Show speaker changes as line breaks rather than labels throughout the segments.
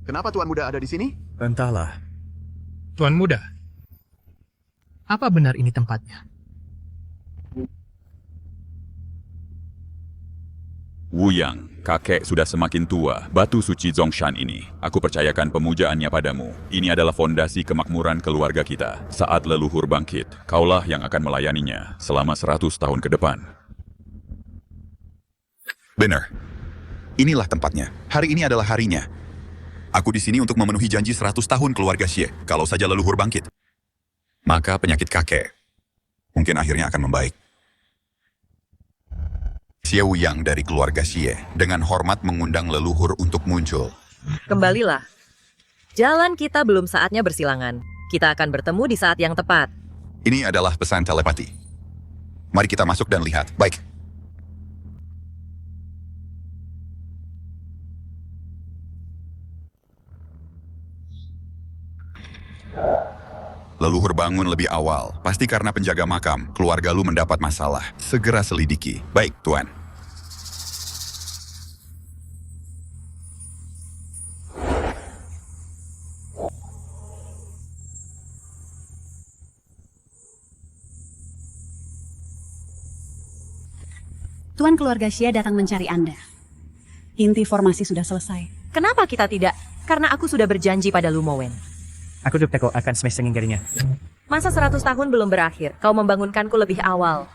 Kenapa Tuan Muda ada di sini?
Entahlah.
Tuan Muda, apa benar ini tempatnya?
Wuyang, kakek sudah semakin tua. Batu suci Zongshan ini, aku percayakan pemujaannya padamu. Ini adalah fondasi kemakmuran keluarga kita. Saat leluhur bangkit, kaulah yang akan melayaninya selama 100 tahun ke depan.
Benar. Inilah tempatnya. Hari ini adalah harinya. Aku di sini untuk memenuhi janji 100 tahun keluarga Xie, kalau saja leluhur bangkit. Maka penyakit kakek mungkin akhirnya akan membaik. Xie Wuyang dari keluarga Xie dengan hormat mengundang leluhur untuk muncul.
Kembalilah. Jalan kita belum saatnya bersilangan. Kita akan bertemu di saat yang tepat.
Ini adalah pesan telepati. Mari kita masuk dan lihat. Baik. Leluhur bangun lebih awal. Pasti karena penjaga makam. Keluarga lu mendapat masalah. Segera selidiki. Baik, Tuan.
Tuan keluarga Xie datang mencari Anda. Inti formasi sudah selesai.
Kenapa kita tidak? Karena aku sudah berjanji pada Lu Mowen.
Aku duk akan smash garinya.
Masa 100 tahun belum berakhir, kau membangunkanku lebih awal.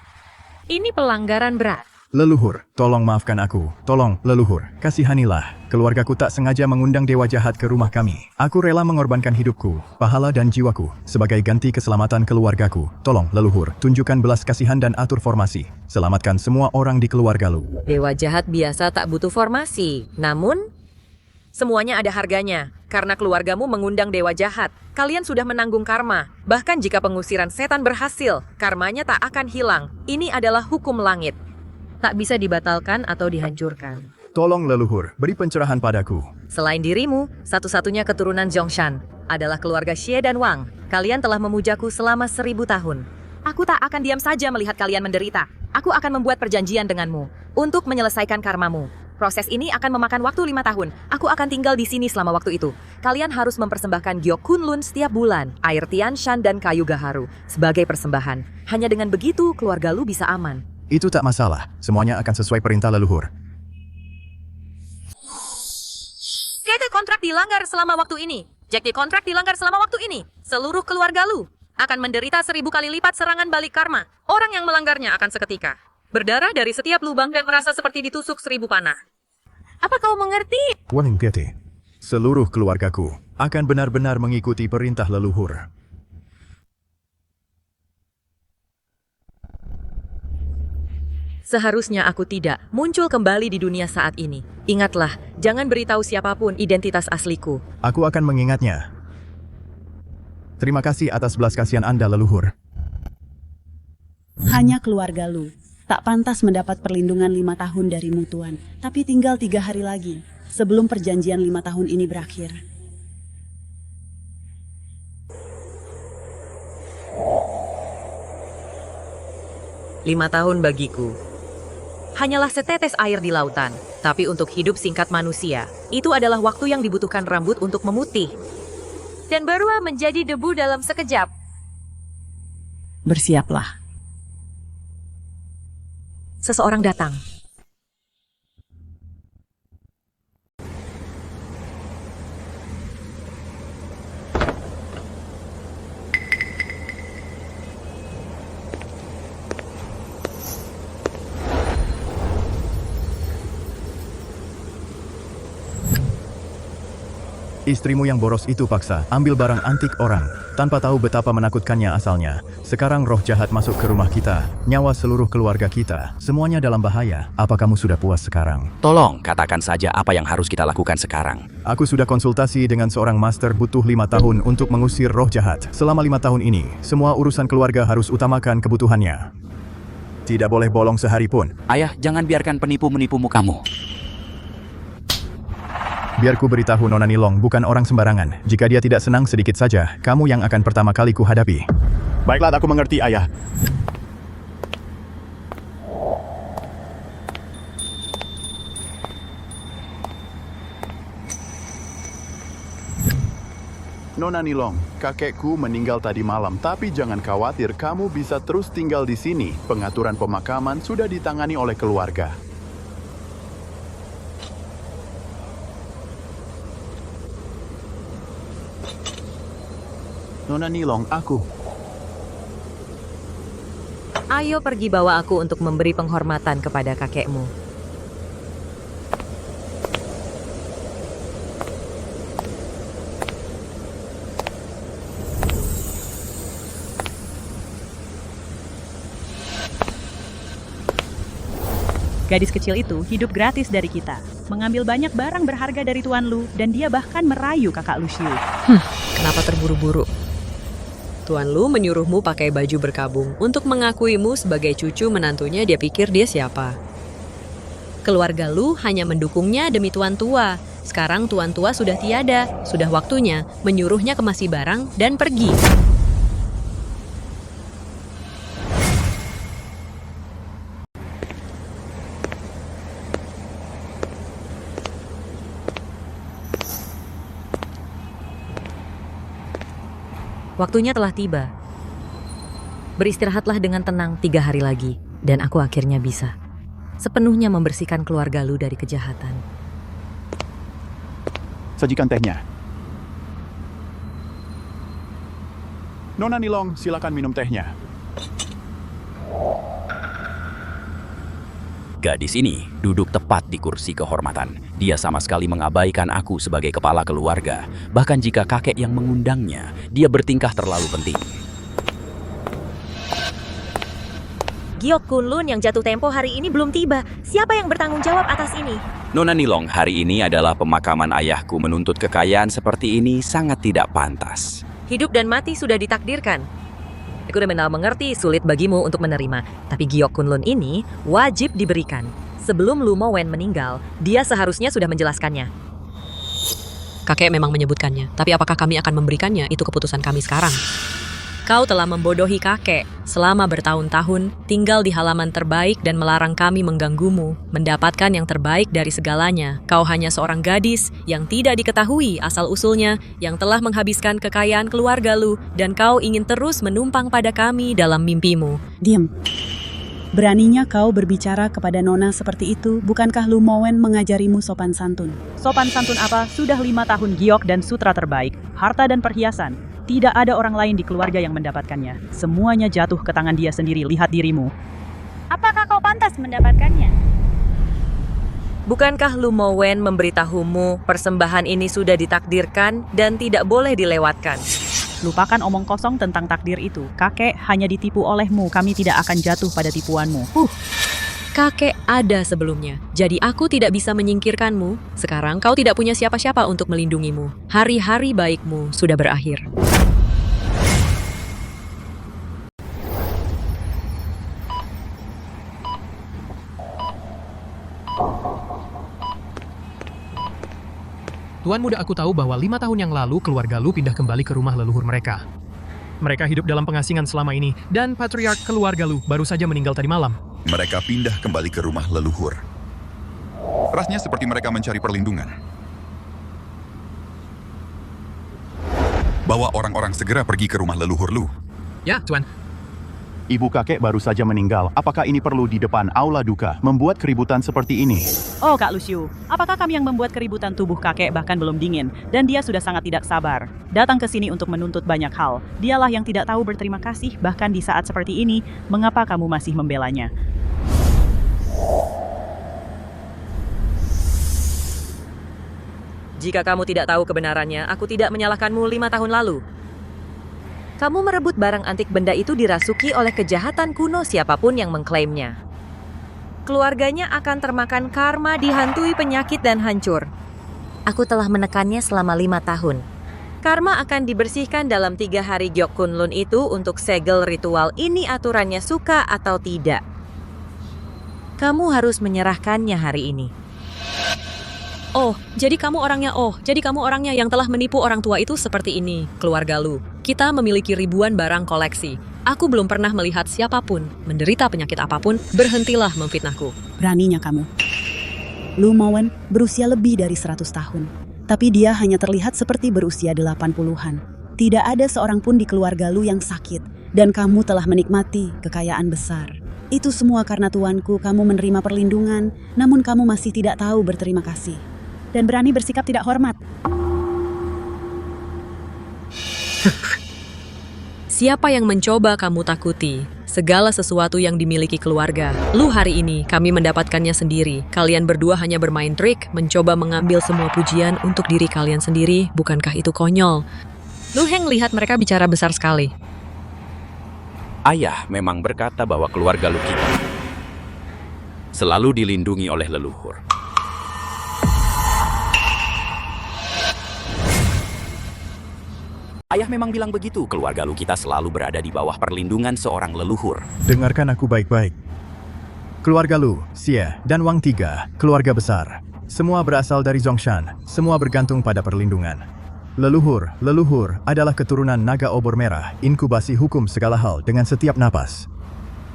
Ini pelanggaran berat.
Leluhur, tolong maafkan aku. Tolong, leluhur, kasihanilah. Keluargaku tak sengaja mengundang dewa jahat ke rumah kami. Aku rela mengorbankan hidupku, pahala dan jiwaku sebagai ganti keselamatan keluargaku. Tolong, leluhur, tunjukkan belas kasihan dan atur formasi. Selamatkan semua orang di keluarga lu.
Dewa jahat biasa tak butuh formasi. Namun, semuanya ada harganya. Karena keluargamu mengundang dewa jahat, kalian sudah menanggung karma. Bahkan jika pengusiran setan berhasil, karmanya tak akan hilang. Ini adalah hukum langit. Tak bisa dibatalkan atau dihancurkan.
Tolong leluhur, beri pencerahan padaku.
Selain dirimu, satu-satunya keturunan Zongshan adalah keluarga Xie dan Wang. Kalian telah memujaku selama 1000 tahun. Aku tak akan diam saja melihat kalian menderita. Aku akan membuat perjanjian denganmu untuk menyelesaikan karmamu. Proses ini akan memakan waktu 5 tahun. Aku akan tinggal di sini selama waktu itu. Kalian harus mempersembahkan Gyo Kunlun setiap bulan, air Tian Shan dan kayu gaharu sebagai persembahan. Hanya dengan begitu keluarga lu bisa aman.
Itu tak masalah. Semuanya akan sesuai perintah leluhur.
Jadi kontrak dilanggar selama waktu ini. Jadi kontrak dilanggar selama waktu ini. Seluruh keluarga lu akan menderita 1000 kali lipat serangan balik karma. Orang yang melanggarnya akan seketika berdarah dari setiap lubang dan merasa seperti ditusuk 1000 panah. Apa kau mengerti?
Waning Piete, seluruh keluargaku akan benar-benar mengikuti perintah leluhur.
Seharusnya aku tidak muncul kembali di dunia saat ini. Ingatlah, jangan beritahu siapapun identitas asliku.
Aku akan mengingatnya. Terima kasih atas belas kasihan Anda, leluhur.
Hanya keluarga Lu tak pantas mendapat perlindungan 5 tahun darimu, Tuan. Tapi tinggal 3 hari lagi sebelum perjanjian 5 tahun ini berakhir.
Lima tahun bagiku hanyalah setetes air di lautan. Tapi untuk hidup singkat manusia, itu adalah waktu yang dibutuhkan rambut untuk memutih dan berubah menjadi debu dalam sekejap.
Bersiaplah.
Seseorang datang.
Istrimu yang boros itu paksa ambil barang antik orang, tanpa tahu betapa menakutkannya asalnya. Sekarang roh jahat masuk ke rumah kita, nyawa seluruh keluarga kita, semuanya dalam bahaya. Apa kamu sudah puas sekarang?
Tolong, katakan saja apa yang harus kita lakukan sekarang.
Aku sudah konsultasi dengan seorang master, butuh 5 tahun untuk mengusir roh jahat. Selama 5 tahun ini, semua urusan keluarga harus utamakan kebutuhannya. Tidak boleh bolong sehari pun.
Ayah, jangan biarkan penipu menipumu kamu.
Biar ku beritahu Nona Nilong bukan orang sembarangan. Jika dia tidak senang sedikit saja, kamu yang akan pertama kali ku hadapi.
Baiklah, aku mengerti, Ayah. Nona Nilong, kakekku meninggal tadi malam, tapi jangan khawatir, kamu bisa terus tinggal di sini. Pengaturan pemakaman sudah ditangani oleh keluarga. Nona Nilong, aku.
Ayo pergi bawa aku untuk memberi penghormatan kepada kakekmu.
Gadis kecil itu hidup gratis dari kita, mengambil banyak barang berharga dari Tuan Lu, dan dia bahkan merayu kakak Luciu.
Kenapa terburu-buru? Tuan Lu menyuruhmu pakai baju berkabung untuk mengakuimu sebagai cucu menantunya. Dia pikir dia siapa? Keluarga Lu hanya mendukungnya demi Tuan Tua. Sekarang Tuan Tua sudah tiada. Sudah waktunya menyuruhnya kemasi barang dan pergi.
Waktunya telah tiba. Beristirahatlah dengan tenang 3 hari lagi, dan aku akhirnya bisa sepenuhnya membersihkan keluarga Lu dari kejahatan.
Sajikan tehnya. Nona Nilong, silakan minum tehnya.
Gadis ini duduk tepat di kursi kehormatan. Dia sama sekali mengabaikan aku sebagai kepala keluarga. Bahkan jika kakek yang mengundangnya, dia bertingkah terlalu penting.
Giok Kunlun yang jatuh tempo hari ini belum tiba. Siapa yang bertanggung jawab atas ini?
Nona Nilong, hari ini adalah pemakaman ayahku. Menuntut kekayaan seperti ini sangat tidak pantas.
Hidup dan mati sudah ditakdirkan. Aku benar mengerti sulit bagimu untuk menerima, tapi Giok Kunlun ini wajib diberikan. Sebelum Lu Mowen meninggal, dia seharusnya sudah menjelaskannya.
Kakek memang menyebutkannya, tapi apakah kami akan memberikannya? Itu keputusan kami sekarang. Kau telah membodohi kakek selama bertahun-tahun, tinggal di halaman terbaik dan melarang kami mengganggumu, mendapatkan yang terbaik dari segalanya. Kau hanya seorang gadis yang tidak diketahui asal-usulnya, yang telah menghabiskan kekayaan keluarga Lu, dan kau ingin terus menumpang pada kami dalam mimpimu.
Diam. Beraninya kau berbicara kepada Nona seperti itu? Bukankah Lu Mowen mengajarimu sopan santun? Sopan santun apa? Sudah 5 tahun giok dan sutra terbaik, harta dan perhiasan. Tidak ada orang lain di keluarga yang mendapatkannya. Semuanya jatuh ke tangan dia sendiri. Lihat dirimu.
Apakah kau pantas mendapatkannya?
Bukankah Lu Mowen memberitahumu persembahan ini sudah ditakdirkan dan tidak boleh dilewatkan?
Lupakan omong kosong tentang takdir itu. Kakek hanya ditipu olehmu. Kami tidak akan jatuh pada tipuanmu.
Kakek ada sebelumnya, jadi aku tidak bisa menyingkirkanmu. Sekarang kau tidak punya siapa-siapa untuk melindungimu. Hari-hari baikmu sudah berakhir.
Tuan muda, aku tahu bahwa 5 tahun yang lalu keluarga Lu pindah kembali ke rumah leluhur mereka. Mereka hidup dalam pengasingan selama ini, dan patriark keluarga Lu baru saja meninggal tadi malam.
Mereka pindah kembali ke rumah leluhur. Rasanya seperti mereka mencari perlindungan. Bawa orang-orang segera pergi ke rumah leluhur Lu.
Ya, Tuan.
Ibu kakek baru saja meninggal. Apakah ini perlu di depan aula duka membuat keributan seperti ini?
Oh, Kak Luciu, apakah kami yang membuat keributan? Tubuh kakek bahkan belum dingin, dan dia sudah sangat tidak sabar. Datang ke sini untuk menuntut banyak hal. Dialah yang tidak tahu berterima kasih, bahkan di saat seperti ini. Mengapa kamu masih membelanya?
Jika kamu tidak tahu kebenarannya, aku tidak menyalahkanmu 5 tahun lalu. Kamu merebut barang antik, benda itu dirasuki oleh kejahatan kuno siapapun yang mengklaimnya. Keluarganya akan termakan karma, dihantui penyakit dan hancur. Aku telah menekannya selama 5 tahun. Karma akan dibersihkan dalam 3 hari Giok Kunlun itu untuk segel ritual ini, aturannya suka atau tidak. Kamu harus menyerahkannya hari ini.
Jadi kamu orangnya yang telah menipu orang tua itu seperti ini. Keluarga Lu, kita memiliki ribuan barang koleksi. Aku belum pernah melihat siapapun menderita penyakit apapun. Berhentilah memfitnahku.
Beraninya kamu. Lu Mowen berusia lebih dari 100 tahun. tapi dia hanya terlihat seperti berusia 80-an. Tidak ada seorang pun di keluarga Lu yang sakit, dan kamu telah menikmati kekayaan besar. Itu semua karena tuanku, kamu menerima perlindungan, namun kamu masih tidak tahu berterima kasih. Dan berani bersikap tidak hormat.
Siapa yang mencoba kamu takuti? Segala sesuatu yang dimiliki keluarga. Lu hari ini, kami mendapatkannya sendiri. Kalian berdua hanya bermain trik, mencoba mengambil semua pujian untuk diri kalian sendiri. Bukankah itu konyol? Lu Heng lihat mereka bicara besar sekali.
Ayah memang berkata bahwa keluarga Lu kita selalu dilindungi oleh leluhur. Ayah memang bilang begitu, keluarga Lu kita selalu berada di bawah perlindungan seorang leluhur.
Dengarkan aku baik-baik. Keluarga Lu, Xie, dan Wang Tiga, keluarga besar. Semua berasal dari Zhongshan, semua bergantung pada perlindungan. Leluhur adalah keturunan naga obor merah, inkubasi hukum segala hal dengan setiap napas.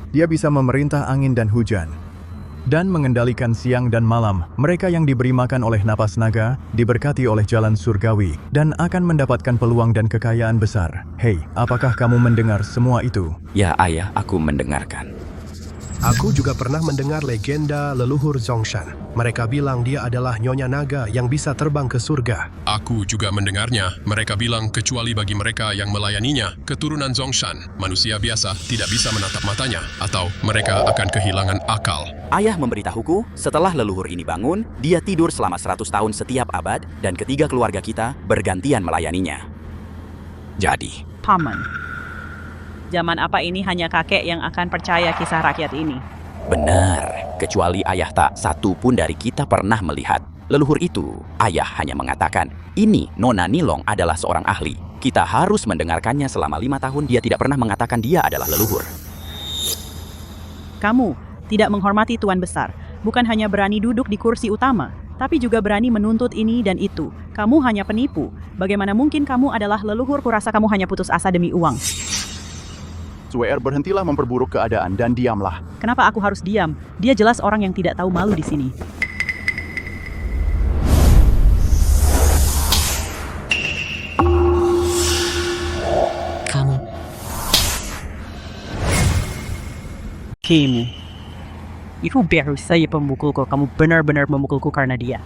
Dia bisa memerintah angin dan hujan, dan mengendalikan siang dan malam. Mereka yang diberi makan oleh napas naga, diberkati oleh jalan surgawi, dan akan mendapatkan peluang dan kekayaan besar. Hei, apakah kamu mendengar semua itu?
Ya ayah, aku mendengarkan.
Aku juga pernah mendengar legenda leluhur Zhongshan. Mereka bilang dia adalah nyonya naga yang bisa terbang ke surga.
Aku juga mendengarnya. Mereka bilang kecuali bagi mereka yang melayaninya, keturunan Zhongshan, manusia biasa tidak bisa menatap matanya, atau mereka akan kehilangan akal.
Ayah memberitahuku, setelah leluhur ini bangun, dia tidur selama 100 tahun setiap abad, dan ketiga keluarga kita bergantian melayaninya. Jadi,
Paman, zaman apa ini hanya kakek yang akan percaya kisah rakyat ini?
benar, kecuali ayah tak satu pun dari kita pernah melihat leluhur itu. Ayah hanya mengatakan, ini Nona Nilong adalah seorang ahli. Kita harus mendengarkannya selama 5 tahun, dia tidak pernah mengatakan dia adalah leluhur.
Kamu tidak menghormati Tuan Besar. Bukan hanya berani duduk di kursi utama, tapi juga berani menuntut ini dan itu. Kamu hanya penipu. Bagaimana mungkin kamu adalah leluhur? Kurasa kamu hanya putus asa demi uang.
Suer, berhentilah memperburuk keadaan dan diamlah.
Kenapa aku harus diam? Dia jelas orang yang tidak tahu malu di sini.
Kamu.
Kamu. Itu baru saya pemukulku. Kamu benar-benar memukulku karena dia.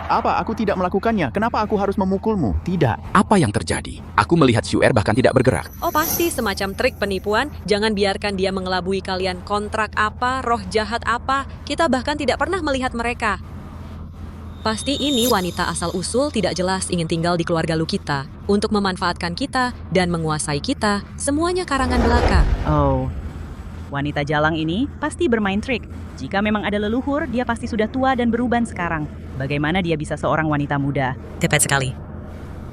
Apa? Aku tidak melakukannya. Kenapa aku harus memukulmu? Tidak.
Apa yang terjadi? Aku melihat Xuer bahkan tidak bergerak.
Oh pasti semacam trik penipuan. Jangan biarkan dia mengelabui kalian. Kontrak apa, roh jahat apa, kita bahkan tidak pernah melihat mereka. Pasti ini wanita asal-usul tidak jelas ingin tinggal di keluarga Lu kita. Untuk memanfaatkan kita dan menguasai kita, semuanya karangan belaka.
Oh, wanita jalang ini pasti bermain trik. Jika memang ada leluhur, dia pasti sudah tua dan beruban sekarang. Bagaimana dia bisa seorang wanita muda?
Tepat sekali.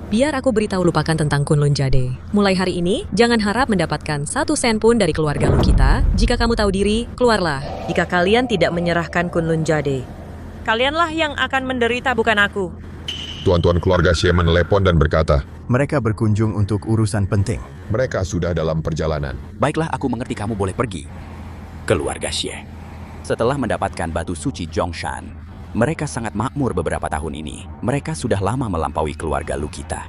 Biar aku beritahu lupakan tentang Kunlun Jade. Mulai hari ini, jangan harap mendapatkan 1 sen pun dari keluarga Lu kita. Jika kamu tahu diri, keluarlah.
Jika kalian tidak menyerahkan Kunlun Jade, kalianlah yang akan menderita, bukan aku.
Tuan-tuan keluarga Xie menelepon dan berkata,
Mereka berkunjung untuk urusan penting.
mereka sudah dalam perjalanan.
Baiklah, aku mengerti, kamu boleh pergi. Keluarga Xie. Setelah mendapatkan batu suci Zhongshan, mereka sangat makmur beberapa tahun ini. Mereka sudah lama melampaui keluarga Lu kita.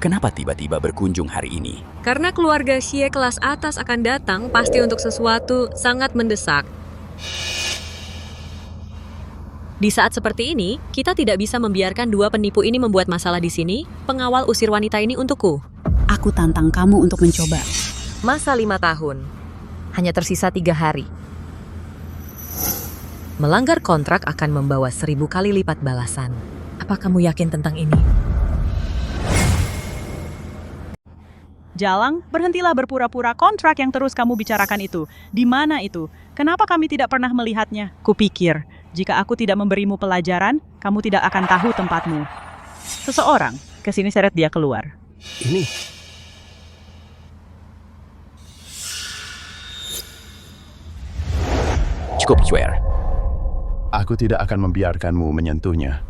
Kenapa tiba-tiba berkunjung hari ini?
Karena keluarga Xie kelas atas akan datang pasti untuk sesuatu sangat mendesak. Di saat seperti ini, kita tidak bisa membiarkan 2 penipu ini membuat masalah di sini. Pengawal usir wanita ini untukku.
Aku tantang kamu untuk mencoba.
Masa 5 tahun. Hanya tersisa 3 hari. Melanggar kontrak akan membawa 1000 kali lipat balasan. Apa kamu yakin tentang ini?
Jalang, berhentilah berpura-pura. Kontrak yang terus kamu bicarakan itu. Di mana itu? Kenapa kami tidak pernah melihatnya? Kupikir, jika aku tidak memberimu pelajaran, kamu tidak akan tahu tempatmu. Seseorang, kesini seret dia keluar.
Ini,
Cukup, Xuer.
Aku tidak akan membiarkanmu menyentuhnya.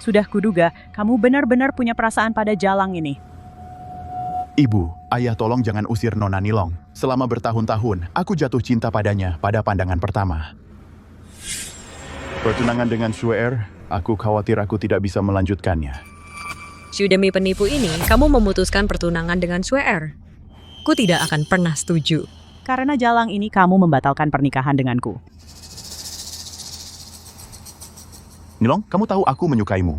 Sudah kuduga, kamu benar-benar punya perasaan pada Jalang ini.
Ibu, ayah tolong jangan usir Nona Nilong. Selama bertahun-tahun, aku jatuh cinta padanya pada pandangan pertama. Pertunangan dengan Xuer Aku khawatir aku tidak bisa melanjutkannya.
Shu, demi penipu ini, kamu memutuskan pertunangan dengan Shue'er. Ku tidak akan pernah setuju.
Karena jalang ini kamu membatalkan pernikahan denganku.
Nilong, kamu tahu aku menyukaimu.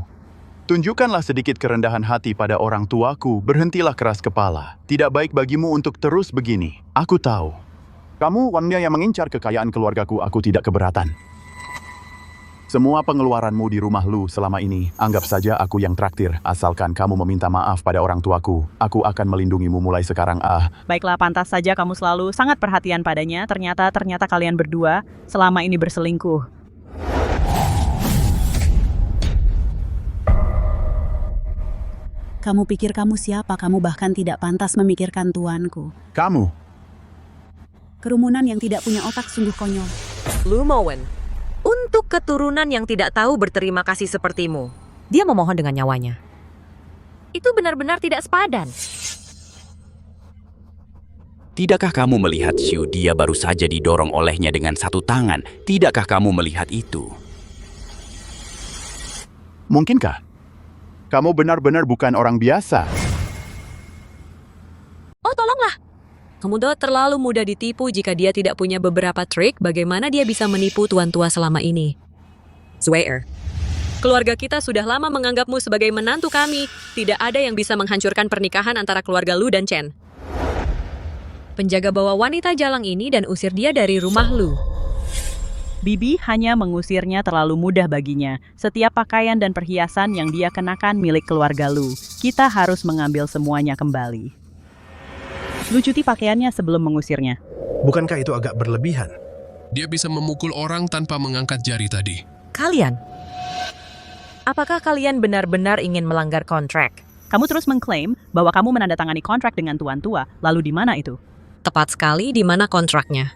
Tunjukkanlah sedikit kerendahan hati pada orang tuaku, berhentilah keras kepala. Tidak baik bagimu untuk terus begini. Aku tahu. Kamu wanita yang mengincar kekayaan keluargaku, aku tidak keberatan. Semua pengeluaranmu di rumah Lu selama ini, anggap saja aku yang traktir. Asalkan kamu meminta maaf pada orang tuaku, aku akan melindungimu mulai sekarang.
Baiklah, pantas saja kamu selalu sangat perhatian padanya. Ternyata kalian berdua selama ini berselingkuh. Kamu pikir kamu siapa? Kamu bahkan tidak pantas memikirkan tuanku.
Kamu?
Kerumunan yang tidak punya otak sungguh konyol.
Lu Mowen, untuk keturunan yang tidak tahu berterima kasih sepertimu, dia memohon dengan nyawanya. Itu benar-benar tidak sepadan.
Tidakkah kamu melihat Shu, dia baru saja didorong olehnya dengan satu tangan? Tidakkah kamu melihat itu?
Mungkinkah? Kamu benar-benar bukan orang biasa.
Oh, tolonglah. Kemudian terlalu mudah ditipu jika dia tidak punya beberapa trik bagaimana dia bisa menipu tuan tua selama ini. Shue'er, keluarga kita sudah lama menganggapmu sebagai menantu kami. Tidak ada yang bisa menghancurkan pernikahan antara keluarga Lu dan Chen. Penjaga bawa wanita jalang ini dan usir dia dari rumah Lu.
Bibi hanya mengusirnya terlalu mudah baginya. Setiap pakaian dan perhiasan yang dia kenakan milik keluarga Lu. Kita harus mengambil semuanya kembali. Lu cuti pakaiannya sebelum mengusirnya.
Bukankah itu agak berlebihan?
Dia bisa memukul orang tanpa mengangkat jari tadi.
Kalian, apakah kalian benar-benar ingin melanggar kontrak?
Kamu terus mengklaim bahwa kamu menandatangani kontrak dengan tuan tua. Lalu di mana itu?
Tepat sekali, di mana kontraknya?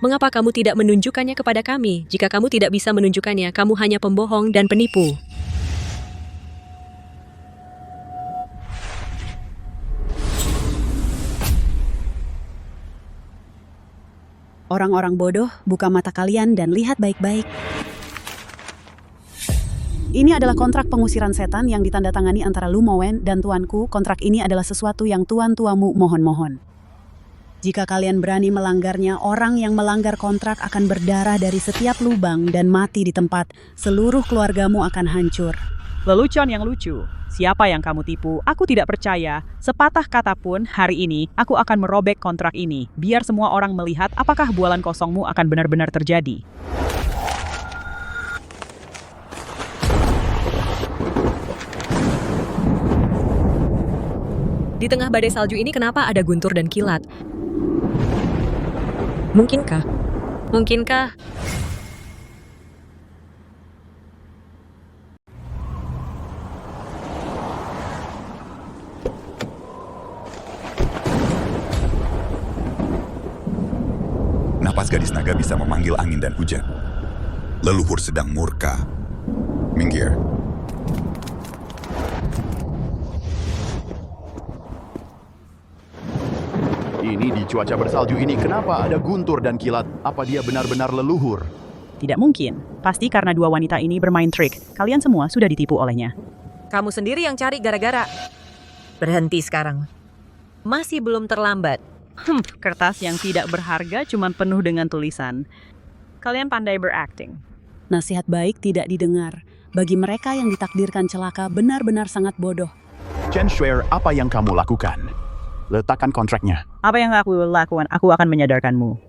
Mengapa kamu tidak menunjukkannya kepada kami? Jika kamu tidak bisa menunjukkannya, kamu hanya pembohong dan penipu.
Orang-orang bodoh, buka mata kalian dan lihat baik-baik. Ini adalah kontrak pengusiran setan yang ditandatangani antara Lu Mowen dan tuanku. Kontrak ini adalah sesuatu yang tuan-tuamu mohon-mohon. Jika kalian berani melanggarnya, orang yang melanggar kontrak akan berdarah dari setiap lubang dan mati di tempat. Seluruh keluargamu akan hancur. Lelucon yang lucu. Siapa yang kamu tipu? Aku tidak percaya. Sepatah kata pun, hari ini aku akan merobek kontrak ini. Biar semua orang melihat apakah bualan kosongmu akan benar-benar terjadi.
Di tengah badai salju ini kenapa ada guntur dan kilat? Mungkinkah? Mungkinkah?
Napas gadis naga bisa memanggil angin dan hujan. Leluhur sedang murka. Minggir.
Ini di cuaca bersalju ini, kenapa ada guntur dan kilat? Apa dia benar-benar leluhur?
Tidak mungkin. Pasti karena dua wanita ini bermain trik. Kalian semua sudah ditipu olehnya.
Kamu sendiri yang cari gara-gara. Berhenti sekarang. Masih belum terlambat.
Kertas yang tidak berharga cuma penuh dengan tulisan. Kalian pandai berakting. Nasihat baik tidak didengar. Bagi mereka yang ditakdirkan celaka benar-benar sangat bodoh.
Chen Shue'er, apa yang kamu lakukan? Letakkan kontraknya.
Apa yang aku lakukan? Aku akan menyadarkanmu.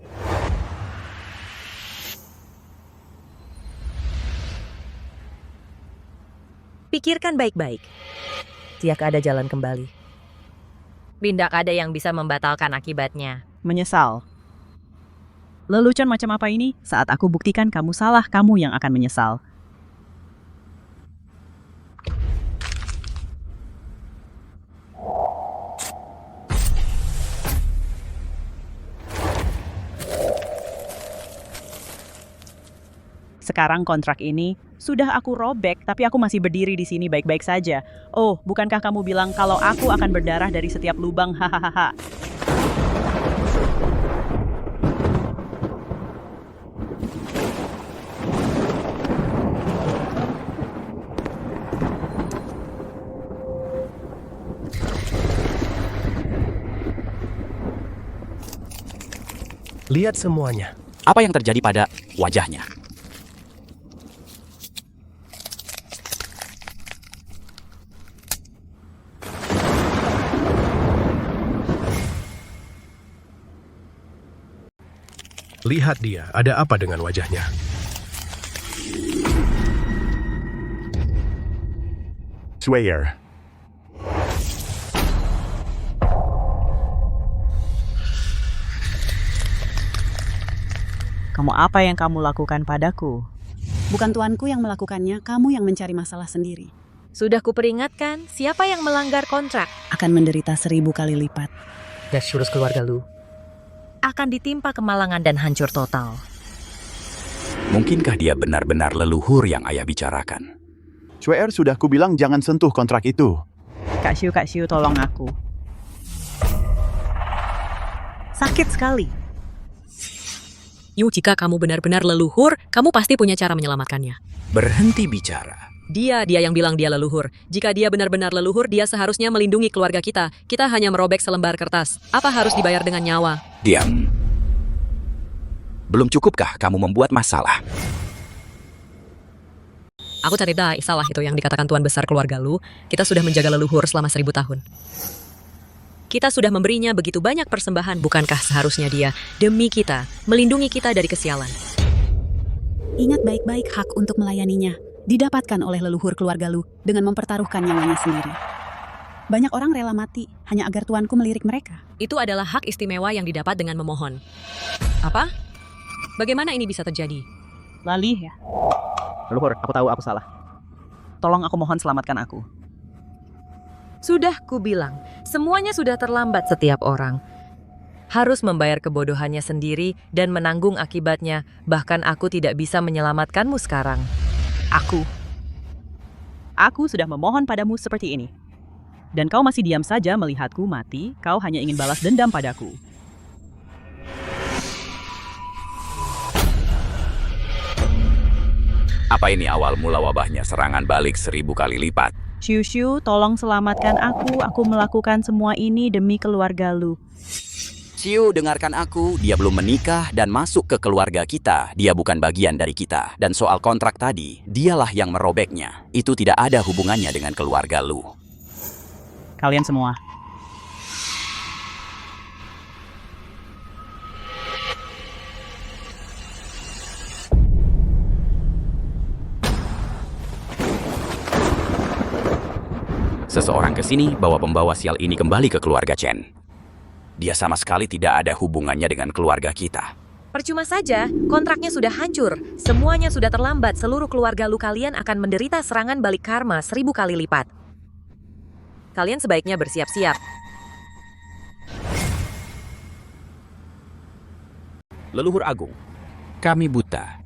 Pikirkan baik-baik. Tidak ada jalan kembali. Tidak ada yang bisa membatalkan akibatnya.
Menyesal. Lelucon macam apa ini? Saat aku buktikan kamu salah, kamu yang akan menyesal. Sekarang kontrak ini sudah aku robek, tapi aku masih berdiri di sini baik-baik saja. Oh, bukankah kamu bilang kalau aku akan berdarah dari setiap lubang? Hahaha.
Lihat semuanya.
Apa yang terjadi pada wajahnya?
Lihat dia, ada apa dengan wajahnya?
Swayer.
Kamu apa yang kamu lakukan padaku? Bukan tuanku yang melakukannya, kamu yang mencari masalah sendiri.
Sudah kuperingatkan, siapa yang melanggar kontrak
Akan menderita 1000 kali lipat.
dan seluruh keluarga lu akan ditimpa kemalangan dan hancur total.
Mungkinkah dia benar-benar leluhur yang ayah bicarakan?
Swayer, sudah kubilang jangan sentuh kontrak itu.
Kak Xiu, tolong aku. Sakit sekali.
Yu, jika kamu benar-benar leluhur, kamu pasti punya cara menyelamatkannya.
Berhenti bicara.
Dia yang bilang dia leluhur. Jika dia benar-benar leluhur, dia seharusnya melindungi keluarga kita. Kita hanya merobek selembar kertas. Apa harus dibayar dengan nyawa?
Diam. Belum cukupkah kamu membuat masalah?
Aku cari tahu salah itu yang dikatakan tuan besar keluarga lu. Kita sudah menjaga leluhur selama 1000 tahun. Kita sudah memberinya begitu banyak persembahan. Bukankah seharusnya dia, demi kita, melindungi kita dari kesialan?
Ingat baik-baik hak untuk melayaninya. Didapatkan oleh leluhur keluarga lu dengan mempertaruhkan nyawanya sendiri. Banyak orang rela mati hanya agar tuanku melirik mereka.
Itu adalah hak istimewa yang didapat dengan memohon. Apa? Bagaimana ini bisa terjadi?
Lalih ya. Leluhur, aku tahu aku salah. Tolong aku mohon selamatkan aku.
Sudah kubilang, semuanya sudah terlambat. Setiap orang harus membayar kebodohannya sendiri dan menanggung akibatnya. Bahkan aku tidak bisa menyelamatkanmu sekarang.
Aku sudah memohon padamu seperti ini. Dan kau masih diam saja melihatku mati, kau hanya ingin balas dendam padaku.
Apa ini awal mula wabahnya serangan balik 1000 kali lipat?
Xiu, tolong selamatkan aku. Aku melakukan semua ini demi keluarga lu.
Xiu, dengarkan aku. Dia belum menikah dan masuk ke keluarga kita. Dia bukan bagian dari kita. Dan soal kontrak tadi, dialah yang merobeknya. Itu tidak ada hubungannya dengan keluarga lu.
Kalian semua.
Seseorang ke sini bawa pembawa sial ini kembali ke keluarga Chen. Dia sama sekali tidak ada hubungannya dengan keluarga kita.
Percuma saja, kontraknya sudah hancur. Semuanya sudah terlambat. Seluruh keluarga lu kalian akan menderita serangan balik karma 1000 kali lipat. Kalian sebaiknya bersiap-siap.
Leluhur Agung, kami buta.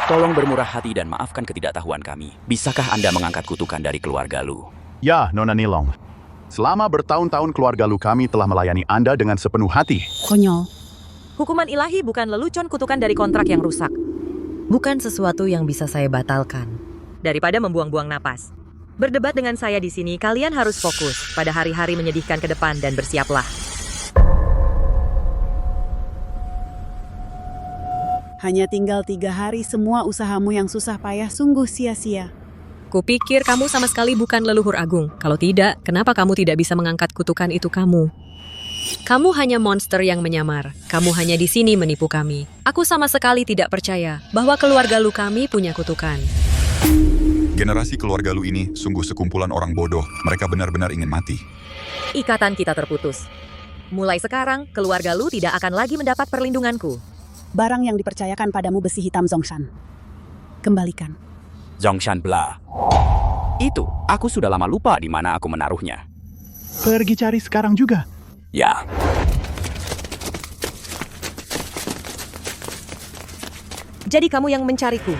Tolong bermurah hati dan maafkan ketidaktahuan kami. Bisakah Anda mengangkat kutukan dari keluarga lu?
Ya, Nona Nilong. Selama bertahun-tahun keluarga lu kami telah melayani Anda dengan sepenuh hati.
Konyol.
Hukuman ilahi bukan lelucon kutukan dari kontrak yang rusak. Bukan sesuatu yang bisa saya batalkan. Daripada membuang-buang napas. Berdebat dengan saya di sini, kalian harus fokus pada hari-hari menyedihkan ke depan dan bersiaplah.
Hanya tinggal 3 hari, semua usahamu yang susah payah sungguh sia-sia.
Kupikir kamu sama sekali bukan leluhur agung. Kalau tidak, kenapa kamu tidak bisa mengangkat kutukan itu kamu? Kamu hanya monster yang menyamar. Kamu hanya di sini menipu kami. Aku sama sekali tidak percaya bahwa keluarga lu kami punya kutukan.
Generasi keluarga lu ini sungguh sekumpulan orang bodoh. Mereka benar-benar ingin mati.
Ikatan kita terputus. Mulai sekarang, keluarga lu tidak akan lagi mendapat perlindunganku.
Barang yang dipercayakan padamu besi hitam Zongshan. Kembalikan.
Zongshan bla. Itu, aku sudah lama lupa di mana aku menaruhnya.
Pergi cari sekarang juga.
Ya.
Jadi kamu yang mencariku.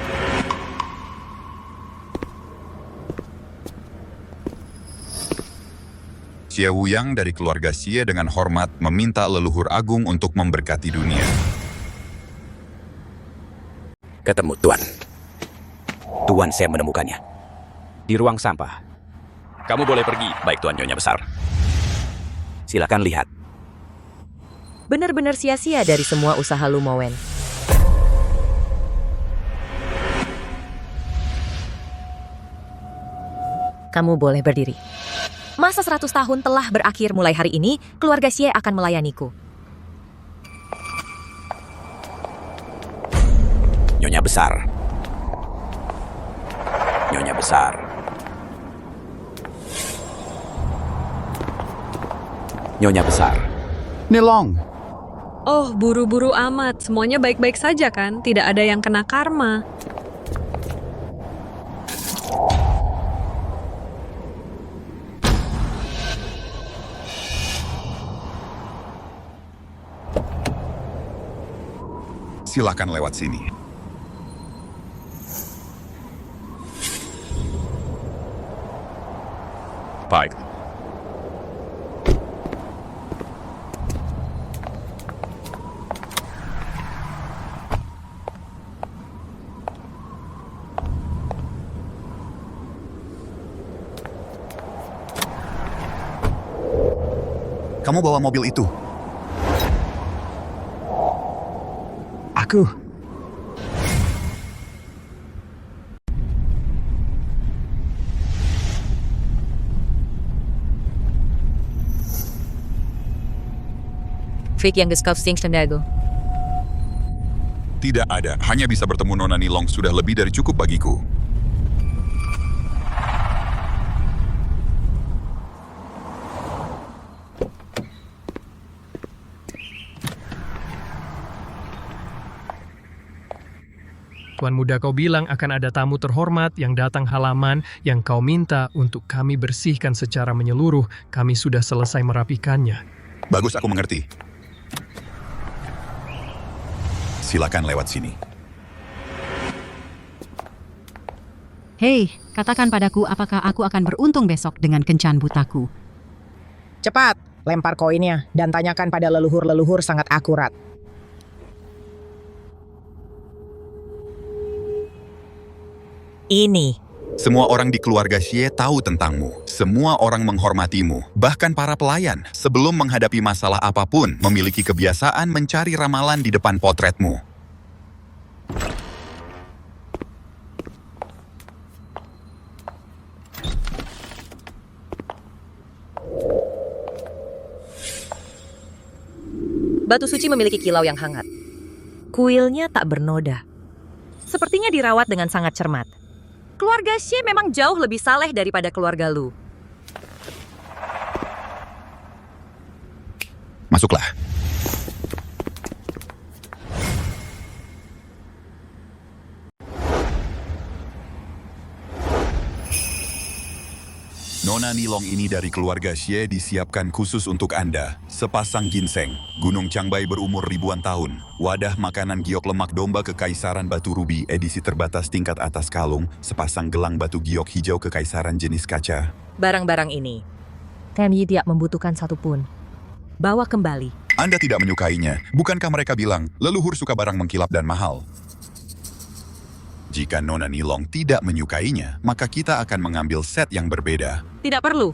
Xie Wuyang dari keluarga Xie dengan hormat meminta leluhur agung untuk memberkati dunia.
Ketemu Tuan. Tuan, saya menemukannya. Di ruang sampah. Kamu boleh pergi. Baik, Tuan Nyonya Besar. Silakan lihat.
Benar-benar sia-sia dari semua usaha Lu Mowen. Kamu boleh berdiri. Masa 100 tahun telah berakhir mulai hari ini, keluarga Xie akan melayaniku.
Nyonya besar. Nyonya besar. Nyonya besar.
Nilong,
Oh, buru-buru amat. Semuanya baik-baik saja kan? Tidak ada yang kena karma.
Silakan lewat sini.
Baik.
Kamu bawa mobil itu.
Aku.
Fik yang geskaf sing sendago.
Tidak ada, hanya bisa bertemu Nona Nilong sudah lebih dari cukup bagiku.
Tuan muda kau bilang akan ada tamu terhormat yang datang halaman yang kau minta untuk kami bersihkan secara menyeluruh. Kami sudah selesai merapikannya.
Bagus, aku mengerti. Silakan lewat sini.
Hei, katakan padaku apakah aku akan beruntung besok dengan kencan butaku.
Cepat, lempar koinnya dan tanyakan pada leluhur-leluhur sangat akurat.
Ini.
Semua orang di keluarga Xie tahu tentangmu. Semua orang menghormatimu. Bahkan para pelayan, sebelum menghadapi masalah apapun, memiliki kebiasaan mencari ramalan di depan potretmu.
Batu suci memiliki kilau yang hangat. Kuilnya tak bernoda. Sepertinya dirawat dengan sangat cermat. Keluarga Xie memang jauh lebih saleh daripada keluarga Lu.
Masuklah. Nona Nilong ini dari keluarga Xie disiapkan khusus untuk Anda. Sepasang ginseng, Gunung Changbai berumur ribuan tahun, wadah makanan giok lemak domba Kekaisaran Batu Rubi edisi terbatas tingkat atas kalung, sepasang gelang batu giok hijau Kekaisaran jenis kaca.
Barang-barang ini, kami tidak membutuhkan satupun. Bawa kembali.
Anda tidak menyukainya. Bukankah mereka bilang, leluhur suka barang mengkilap dan mahal? Jika Nona Nilong tidak menyukainya, maka kita akan mengambil set yang berbeda.
Tidak perlu.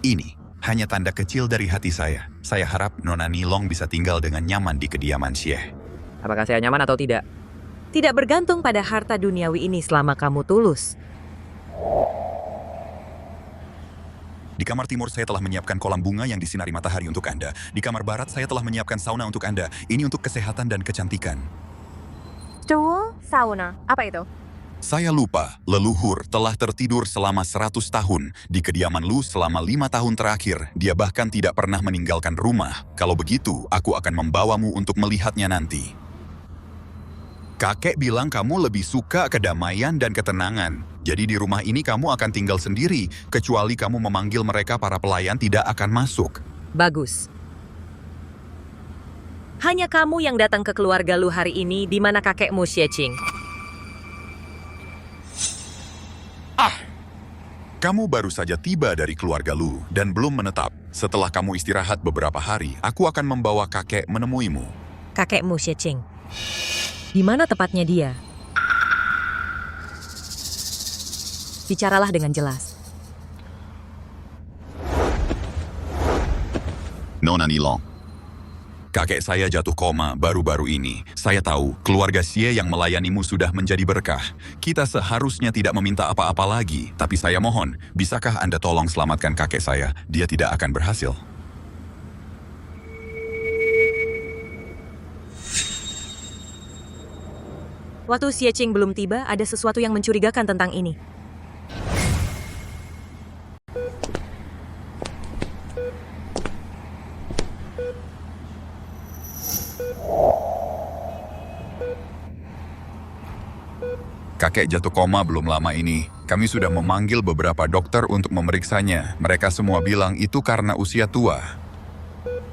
Ini hanya tanda kecil dari hati saya. Saya harap Nona Nilong bisa tinggal dengan nyaman di kediaman Xie.
Apakah saya nyaman atau tidak? Tidak bergantung pada harta duniawi ini selama kamu tulus.
Di kamar timur saya telah menyiapkan kolam bunga yang disinari matahari untuk Anda. Di kamar barat saya telah menyiapkan sauna untuk Anda. Ini untuk kesehatan dan kecantikan.
Sauna. Apa itu?
Saya lupa, leluhur telah tertidur selama 100 tahun. Di kediaman Lu selama 5 tahun terakhir, dia bahkan tidak pernah meninggalkan rumah. Kalau begitu, aku akan membawamu untuk melihatnya nanti. Kakek bilang kamu lebih suka kedamaian dan ketenangan. Jadi di rumah ini kamu akan tinggal sendiri, kecuali kamu memanggil mereka para pelayan tidak akan masuk.
Bagus. Hanya kamu yang datang ke keluarga Lu hari ini, di mana kakekmu Xie Qing.
Kamu baru saja tiba dari keluarga Lu dan belum menetap. Setelah kamu istirahat beberapa hari, aku akan membawa kakek menemuimu.
Kakekmu Xie Qing. Di mana tepatnya dia? Bicaralah dengan jelas.
Nona Nilong. Kakek saya jatuh koma baru-baru ini. Saya tahu keluarga Xie yang melayanimu sudah menjadi berkah. Kita seharusnya tidak meminta apa-apa lagi. Tapi saya mohon, bisakah Anda tolong selamatkan kakek saya? Dia tidak akan berhasil.
Waktu Xie Qing belum tiba, ada sesuatu yang mencurigakan tentang ini.
Kakek jatuh koma belum lama ini. Kami sudah memanggil beberapa dokter untuk memeriksanya. Mereka semua bilang itu karena usia tua.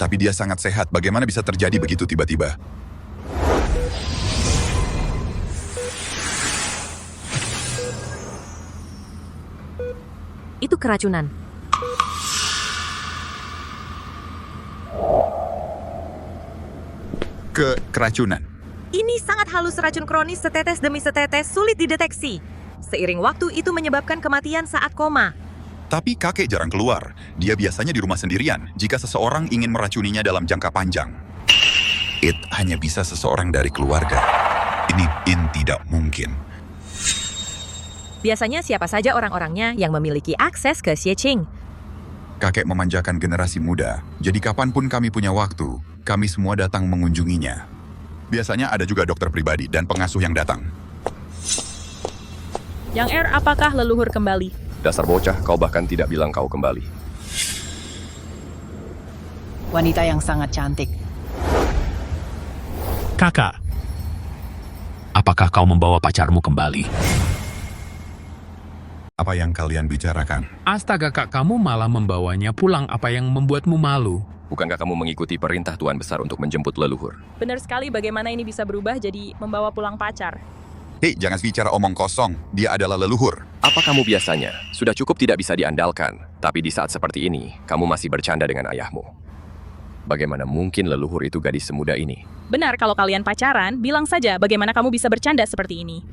Tapi dia sangat sehat. Bagaimana bisa terjadi begitu tiba-tiba?
Itu keracunan.
Keracunan.
Ini sangat halus racun kronis setetes demi setetes sulit dideteksi. Seiring waktu itu menyebabkan kematian saat koma.
Tapi kakek jarang keluar. Dia biasanya di rumah sendirian jika seseorang ingin meracuninya dalam jangka panjang. It hanya bisa seseorang dari keluarga. Ini tidak mungkin.
Biasanya siapa saja orang-orangnya yang memiliki akses ke Xie Qing.
Kakek memanjakan generasi muda. Jadi kapanpun kami punya waktu, kami semua datang mengunjunginya. Biasanya ada juga dokter pribadi dan pengasuh yang datang.
Yang apakah leluhur kembali?
Dasar bocah, kau bahkan tidak bilang kau kembali.
Wanita yang sangat cantik.
Kakak, apakah kau membawa pacarmu kembali?
Apa yang kalian bicarakan?
Astaga kak, kamu malah membawanya pulang. Apa yang membuatmu malu?
Bukankah kamu mengikuti perintah Tuan Besar untuk menjemput leluhur?
Benar sekali, bagaimana ini bisa berubah jadi membawa pulang pacar?
Hei, jangan bicara omong kosong. Dia adalah leluhur.
Apa kamu biasanya? Sudah cukup tidak bisa diandalkan. Tapi di saat seperti ini, kamu masih bercanda dengan ayahmu. Bagaimana mungkin leluhur itu gadis semuda ini?
Benar, kalau kalian pacaran, bilang saja bagaimana kamu bisa bercanda seperti ini.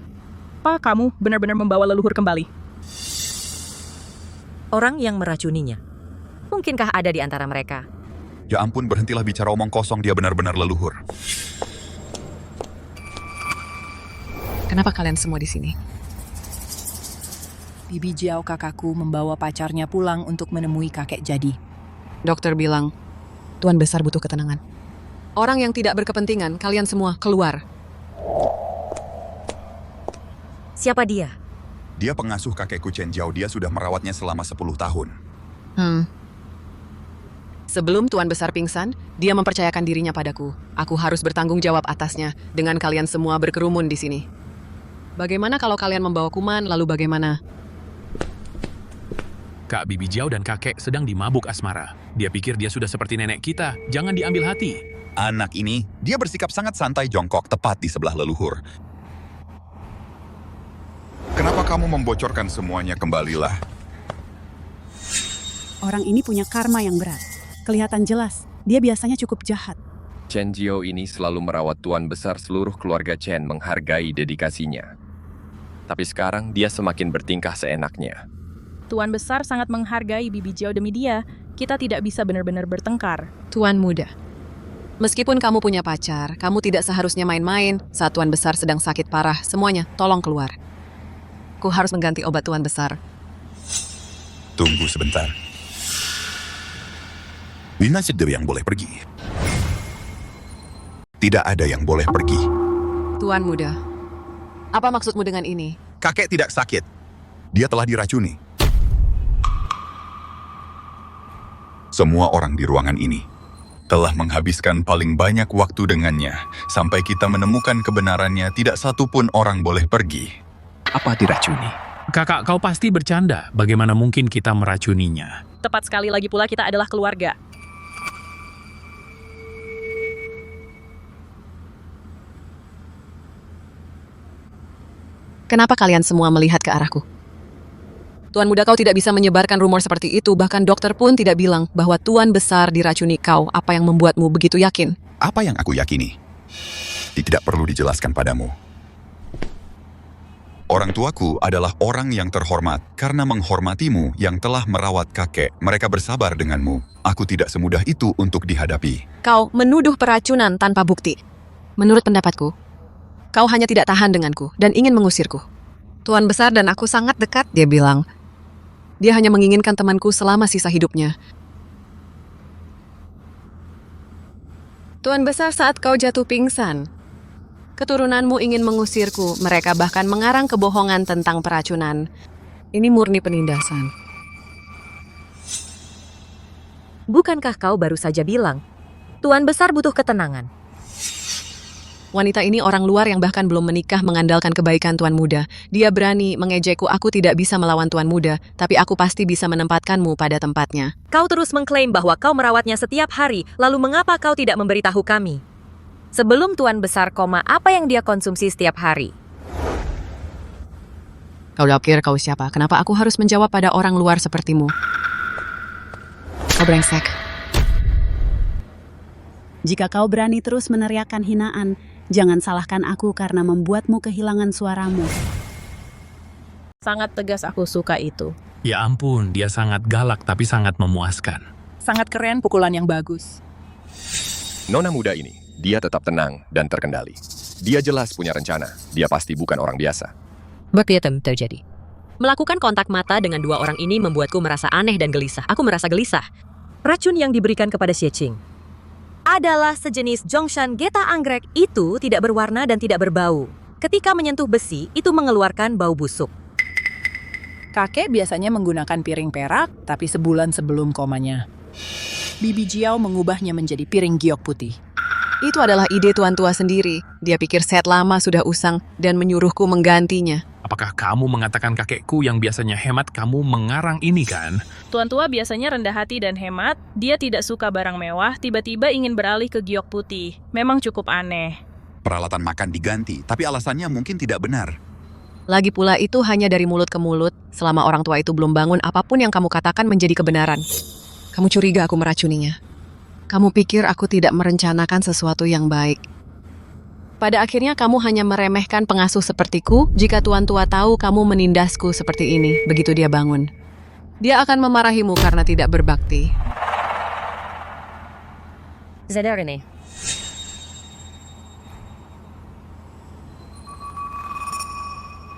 Apa kamu benar-benar membawa leluhur kembali?
Orang yang meracuninya. Mungkinkah ada di antara mereka?
Ya ampun, berhentilah bicara omong kosong. Dia benar-benar leluhur.
Kenapa kalian semua di sini?
Bibi Jiao kakakku membawa pacarnya pulang untuk menemui kakek jadi.
Dokter bilang, Tuan Besar butuh ketenangan. Orang yang tidak berkepentingan, kalian semua keluar.
Siapa dia?
Dia pengasuh kakekku Chen Jiao. Dia sudah merawatnya selama 10 tahun.
Sebelum Tuan Besar pingsan, dia mempercayakan dirinya padaku. Aku harus bertanggung jawab atasnya dengan kalian semua berkerumun di sini. Bagaimana kalau kalian membawa kuman, lalu bagaimana?
Kak Bibi Jiao dan kakek sedang dimabuk asmara. Dia pikir dia sudah seperti nenek kita. Jangan diambil hati.
Anak ini, dia bersikap sangat santai jongkok tepat di sebelah leluhur. Kenapa kamu membocorkan semuanya? Kembalilah.
Orang ini punya karma yang berat. Kelihatan jelas, dia biasanya cukup jahat.
Chen Jiao ini selalu merawat Tuan Besar. Seluruh keluarga Chen menghargai dedikasinya. Tapi sekarang dia semakin bertingkah seenaknya.
Tuan Besar sangat menghargai Bibi Jiao demi dia. Kita tidak bisa benar-benar bertengkar.
Tuan muda, meskipun kamu punya pacar, kamu tidak seharusnya main-main saat Tuan Besar sedang sakit parah. Semuanya, tolong keluar. Ku harus mengganti obat Tuan Besar.
Tunggu sebentar. Lina Sedew yang boleh pergi. Tidak ada yang boleh pergi.
Tuan muda, apa maksudmu dengan ini?
Kakek tidak sakit. Dia telah diracuni. Semua orang di ruangan ini telah menghabiskan paling banyak waktu dengannya. Sampai kita menemukan kebenarannya, tidak satu pun orang boleh pergi.
Apa diracuni? Kakak, kau pasti bercanda. Bagaimana mungkin kita meracuninya?
Tepat sekali, lagi pula kita adalah keluarga.
Kenapa kalian semua melihat ke arahku? Tuan muda, kau tidak bisa menyebarkan rumor seperti itu. Bahkan dokter pun tidak bilang bahwa Tuan Besar diracuni kau. Apa yang membuatmu begitu yakin?
Apa yang aku yakini? Tidak perlu dijelaskan padamu. Orang tuaku adalah orang yang terhormat. Karena menghormatimu yang telah merawat kakek, mereka bersabar denganmu. Aku tidak semudah itu untuk dihadapi.
Kau menuduh peracunan tanpa bukti. Menurut pendapatku, kau hanya tidak tahan denganku dan ingin mengusirku. Tuan Besar dan aku sangat dekat, dia bilang. Dia hanya menginginkan temanku selama sisa hidupnya. Tuan Besar, saat kau jatuh pingsan, keturunanmu ingin mengusirku. Mereka bahkan mengarang kebohongan tentang peracunan. Ini murni penindasan.
Bukankah kau baru saja bilang, Tuan Besar butuh ketenangan?
Wanita ini orang luar yang bahkan belum menikah mengandalkan kebaikan Tuan Muda. Dia berani mengejekku. Aku tidak bisa melawan Tuan Muda, tapi aku pasti bisa menempatkanmu pada tempatnya.
Kau terus mengklaim bahwa kau merawatnya setiap hari, lalu mengapa kau tidak memberitahu kami? Sebelum Tuan Besar koma, apa yang dia konsumsi setiap hari?
Kau pikir kau siapa? Kenapa aku harus menjawab pada orang luar sepertimu? Kau brengsek.
Jika kau berani terus meneriakkan hinaan, jangan salahkan aku karena membuatmu kehilangan suaramu.
Sangat tegas, aku suka itu.
Ya ampun, dia sangat galak tapi sangat memuaskan.
Sangat keren, pukulan yang bagus.
Nona muda ini, dia tetap tenang dan terkendali. Dia jelas punya rencana. Dia pasti bukan orang biasa.
Berpietem terjadi. Melakukan kontak mata dengan dua orang ini membuatku merasa aneh dan gelisah. Aku merasa gelisah.
Racun yang diberikan kepada Xie Qing adalah sejenis Zhongshan Geta anggrek. Itu tidak berwarna dan tidak berbau. Ketika menyentuh besi, itu mengeluarkan bau busuk.
Kakek biasanya menggunakan piring perak, tapi sebulan sebelum komanya, Bibi Jiao mengubahnya menjadi piring giok putih.
Itu adalah ide tuan tua sendiri. Dia pikir set lama sudah usang dan menyuruhku menggantinya.
Apakah kamu mengatakan kakekku yang biasanya hemat kamu mengarang ini kan?
Tuan tua biasanya rendah hati dan hemat. Dia tidak suka barang mewah, tiba-tiba ingin beralih ke giok putih. Memang cukup aneh.
Peralatan makan diganti, tapi alasannya mungkin tidak benar.
Lagi pula itu hanya dari mulut ke mulut. Selama orang tua itu belum bangun, apapun yang kamu katakan menjadi kebenaran. Kamu curiga aku meracuninya. Kamu pikir aku tidak merencanakan sesuatu yang baik. Pada akhirnya kamu hanya meremehkan pengasuh sepertiku jika tuan tua tahu kamu menindasku seperti ini begitu dia bangun. Dia akan memarahimu karena tidak berbakti.
Zadarene.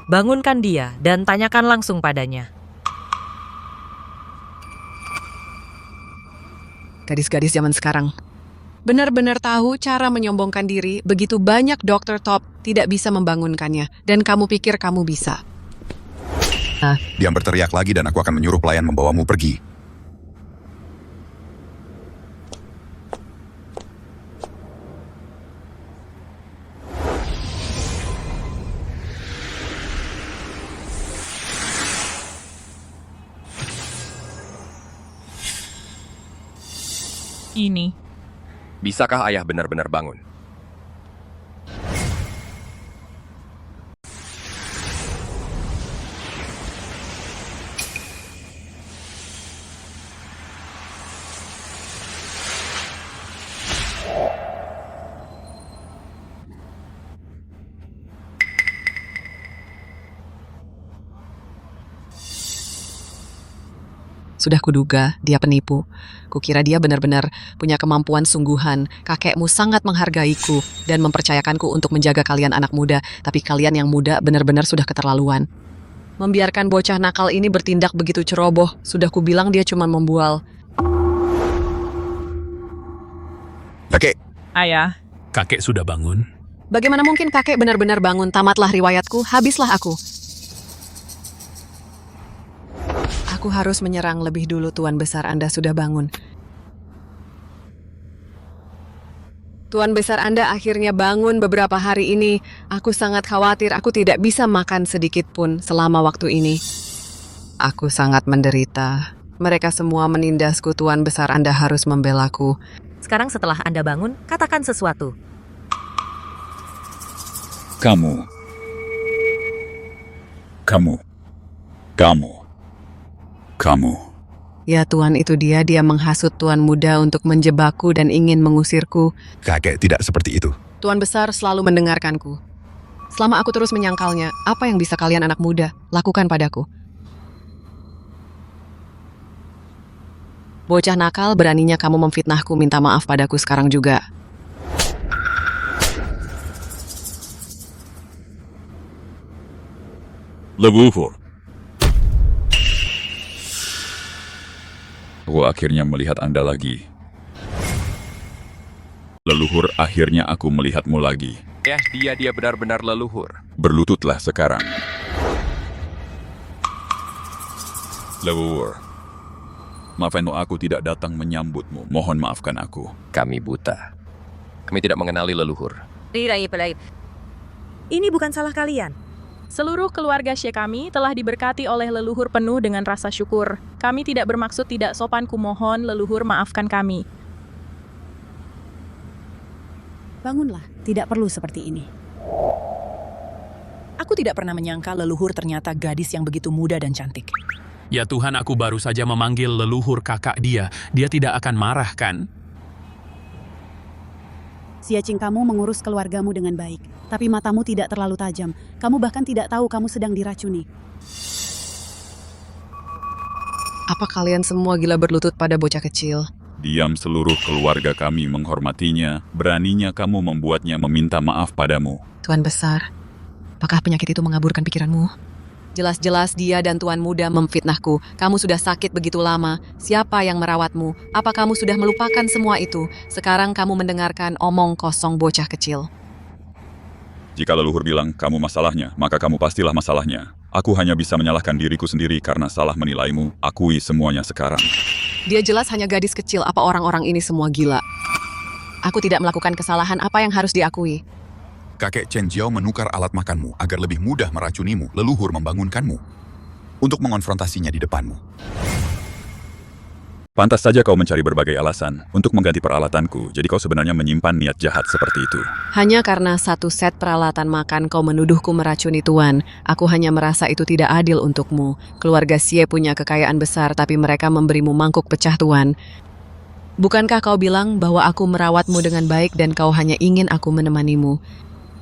Bangunkan dia dan tanyakan langsung padanya.
Gadis-gadis zaman sekarang benar-benar tahu cara menyombongkan diri. Begitu banyak dokter top tidak bisa membangunkannya. Dan kamu pikir kamu bisa.
Dia berteriak lagi dan aku akan menyuruh pelayan membawamu pergi.
Ini.
Bisakah ayah benar-benar bangun?
Sudah kuduga dia penipu. Kukira dia benar-benar punya kemampuan sungguhan. Kakekmu sangat menghargaiku dan mempercayakanku untuk menjaga kalian anak muda. Tapi kalian yang muda benar-benar sudah keterlaluan. Membiarkan bocah nakal ini bertindak begitu ceroboh. Sudah kubilang dia cuma membual.
Kakek.
Ayah.
Kakek sudah bangun.
Bagaimana mungkin kakek benar-benar bangun? Tamatlah riwayatku, habislah aku. Aku harus menyerang lebih dulu, Tuan Besar. Anda sudah bangun. Tuan Besar, Anda akhirnya bangun beberapa hari ini. Aku sangat khawatir. Aku tidak bisa makan sedikit pun selama waktu ini. Aku sangat menderita. Mereka semua menindasku, Tuan Besar. Anda harus membelaku.
Sekarang setelah Anda bangun, katakan sesuatu.
Kamu.
Ya Tuan, itu dia. Dia menghasut Tuan Muda untuk menjebakku dan ingin mengusirku.
Kakek tidak seperti itu.
Tuan Besar selalu mendengarkanku. Selama aku terus menyangkalnya, apa yang bisa kalian anak muda lakukan padaku? Bocah nakal, beraninya kamu memfitnahku, minta maaf padaku sekarang juga.
Leluhur. Aku akhirnya melihat Anda lagi. Leluhur, akhirnya aku melihatmu lagi.
Ya, dia benar-benar leluhur.
Berlututlah sekarang. Leluhur. Maafkan aku tidak datang menyambutmu. Mohon maafkan aku.
Kami buta. Kami tidak mengenali leluhur.
Ini bukan salah kalian.
Seluruh keluarga Xie kami telah diberkati oleh leluhur penuh dengan rasa syukur. Kami tidak bermaksud tidak sopan, kumohon leluhur maafkan kami.
Bangunlah, tidak perlu seperti ini.
Aku tidak pernah menyangka leluhur ternyata gadis yang begitu muda dan cantik.
Ya Tuhan, aku baru saja memanggil leluhur kakak dia. Dia tidak akan marah, kan?
Siacing, kamu mengurus keluargamu dengan baik, tapi matamu tidak terlalu tajam. Kamu bahkan tidak tahu kamu sedang diracuni.
Apa kalian semua gila berlutut pada bocah kecil?
Diam, seluruh keluarga kami menghormatinya. Beraninya kamu membuatnya meminta maaf padamu.
Tuan besar, apakah penyakit itu mengaburkan pikiranmu? Jelas-jelas dia dan tuan muda memfitnahku. Kamu sudah sakit begitu lama. Siapa yang merawatmu? Apa kamu sudah melupakan semua itu? Sekarang kamu mendengarkan omong kosong bocah kecil.
Jika leluhur bilang kamu masalahnya, maka kamu pastilah masalahnya. Aku hanya bisa menyalahkan diriku sendiri karena salah menilaimu. Akui semuanya sekarang.
Dia jelas hanya gadis kecil. Apa orang-orang ini semua gila? Aku tidak melakukan kesalahan. Apa yang harus diakui?
Kakek Chen Jiao menukar alat makanmu agar lebih mudah meracunimu. Leluhur membangunkanmu untuk mengonfrontasinya di depanmu.
Pantas saja kau mencari berbagai alasan untuk mengganti peralatanku. Jadi kau sebenarnya menyimpan niat jahat seperti itu.
Hanya karena satu set peralatan makan kau menuduhku meracuni tuan. Aku hanya merasa itu tidak adil untukmu. Keluarga Xie punya kekayaan besar, tapi mereka memberimu mangkuk pecah, tuan. Bukankah kau bilang bahwa aku merawatmu dengan baik dan kau hanya ingin aku menemanimu?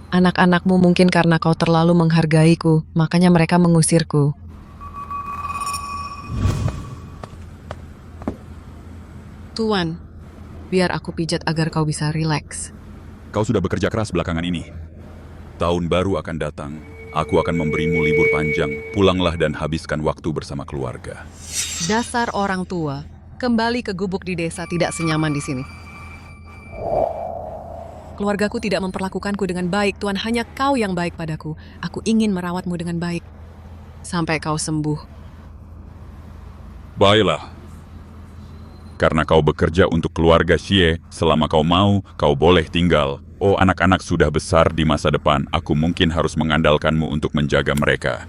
Anak-anakmu mungkin karena kau terlalu menghargaiku, makanya mereka mengusirku. Tuan, biar aku pijat agar kau bisa rileks.
Kau sudah bekerja keras belakangan ini. Tahun baru akan datang. Aku akan memberimu libur panjang. Pulanglah dan habiskan waktu bersama keluarga.
Dasar orang tua, kembali ke gubuk di desa tidak senyaman di sini. Keluargaku tidak memperlakukanku dengan baik, Tuan. Hanya kau yang baik padaku. Aku ingin merawatmu dengan baik. Sampai kau sembuh.
Baiklah. Karena kau bekerja untuk keluarga Xie, selama kau mau, kau boleh tinggal. Oh, anak-anak sudah besar di masa depan. Aku mungkin harus mengandalkanmu untuk menjaga mereka.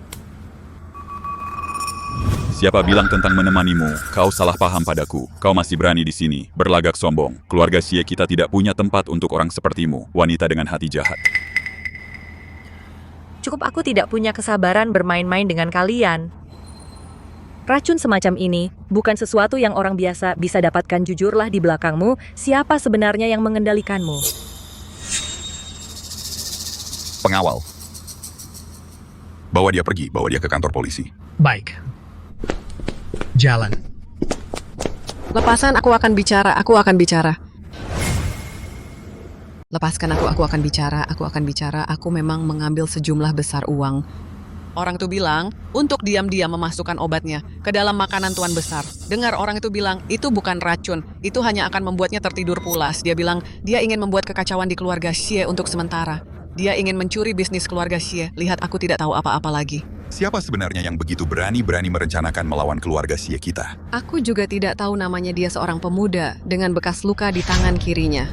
Siapa bilang tentang menemanimu? Kau salah paham padaku. Kau masih berani di sini, berlagak sombong. Keluarga Xie kita tidak punya tempat untuk orang sepertimu, wanita dengan hati jahat.
Cukup, aku tidak punya kesabaran bermain-main dengan kalian. Racun semacam ini bukan sesuatu yang orang biasa bisa dapatkan. Jujurlah di belakangmu, siapa sebenarnya yang mengendalikanmu?
Pengawal. Bawa dia pergi, bawa dia ke kantor polisi.
Baik. Jalan.
Lepasan, aku akan bicara, aku akan bicara. Lepaskan aku akan bicara, aku akan bicara. Aku memang mengambil sejumlah besar uang. Orang itu bilang, untuk diam-diam memasukkan obatnya ke dalam makanan tuan besar. Dengar, orang itu bilang, itu bukan racun. Itu hanya akan membuatnya tertidur pulas. Dia bilang, dia ingin membuat kekacauan di keluarga Xie untuk sementara. Dia ingin mencuri bisnis keluarga Xie. Lihat, aku tidak tahu apa-apa lagi.
Siapa sebenarnya yang begitu berani-berani merencanakan melawan keluarga Xie kita?
Aku juga tidak tahu namanya. Dia seorang pemuda dengan bekas luka di tangan kirinya.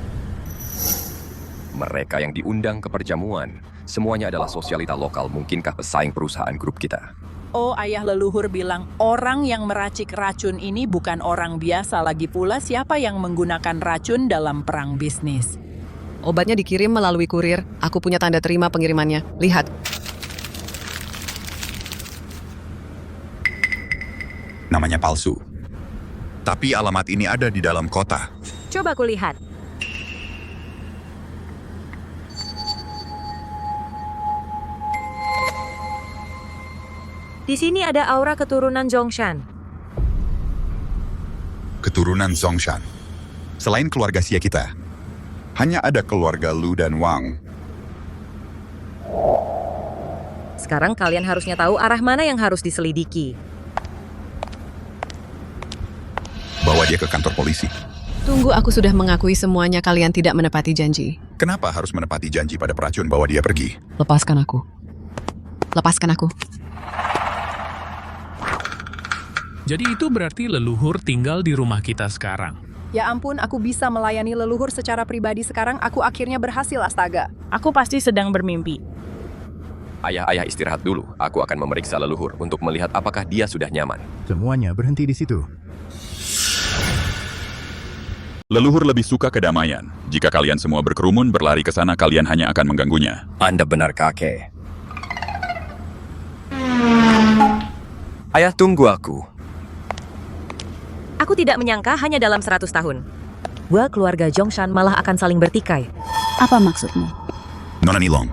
Mereka yang diundang ke perjamuan, semuanya adalah sosialita lokal. Mungkinkah pesaing perusahaan grup kita?
Oh, ayah leluhur bilang orang yang meracik racun ini bukan orang biasa. Lagi pula siapa yang menggunakan racun dalam perang bisnis?
Obatnya dikirim melalui kurir. Aku punya tanda terima pengirimannya. Lihat.
Namanya palsu. Tapi alamat ini ada di dalam kota.
Coba kulihat. Di sini ada aura keturunan Zhongshan.
Keturunan Zhongshan. Selain keluarga Xie kita, hanya ada keluarga Lu dan Wang.
Sekarang kalian harusnya tahu arah mana yang harus diselidiki.
Bawa dia ke kantor polisi.
Tunggu, aku sudah mengakui semuanya, kalian tidak menepati janji.
Kenapa harus menepati janji pada peracun bawa dia pergi?
Lepaskan aku. Lepaskan aku.
Jadi itu berarti leluhur tinggal di rumah kita sekarang.
Ya ampun, aku bisa melayani leluhur secara pribadi sekarang. Aku akhirnya berhasil, astaga.
Aku pasti sedang bermimpi.
Ayah istirahat dulu. Aku akan memeriksa leluhur untuk melihat apakah dia sudah nyaman.
Semuanya berhenti di situ.
Leluhur lebih suka kedamaian. Jika kalian semua berkerumun berlari ke sana, kalian hanya akan mengganggunya.
Anda benar, kakek. Ayah, tunggu aku.
Aku tidak menyangka hanya dalam 100 tahun. Dua keluarga Zhongshan malah akan saling bertikai.
Apa maksudmu?
Nona Nilong.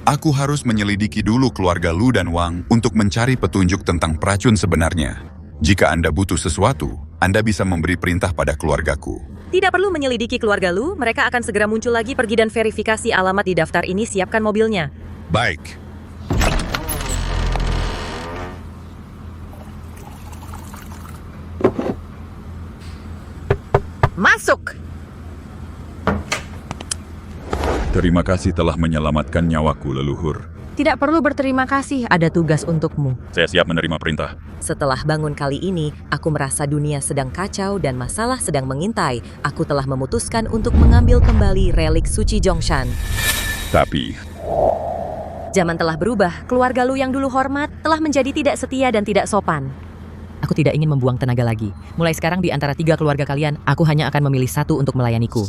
Aku harus menyelidiki dulu keluarga Lu dan Wang untuk mencari petunjuk tentang peracun sebenarnya. Jika Anda butuh sesuatu, Anda bisa memberi perintah pada keluargaku.
Tidak perlu menyelidiki keluarga Lu, mereka akan segera muncul lagi. Pergi dan verifikasi alamat di daftar ini, siapkan mobilnya.
Baik.
Masuk!
Terima kasih telah menyelamatkan nyawaku, leluhur.
Tidak perlu berterima kasih, ada tugas untukmu.
Saya siap menerima perintah.
Setelah bangun kali ini, aku merasa dunia sedang kacau dan masalah sedang mengintai. Aku telah memutuskan untuk mengambil kembali relik suci Zhongshan.
Tapi
zaman telah berubah, keluarga Lu yang dulu hormat telah menjadi tidak setia dan tidak sopan. Aku tidak ingin membuang tenaga lagi. Mulai sekarang di antara 3 keluarga kalian, aku hanya akan memilih 1 untuk melayaniku.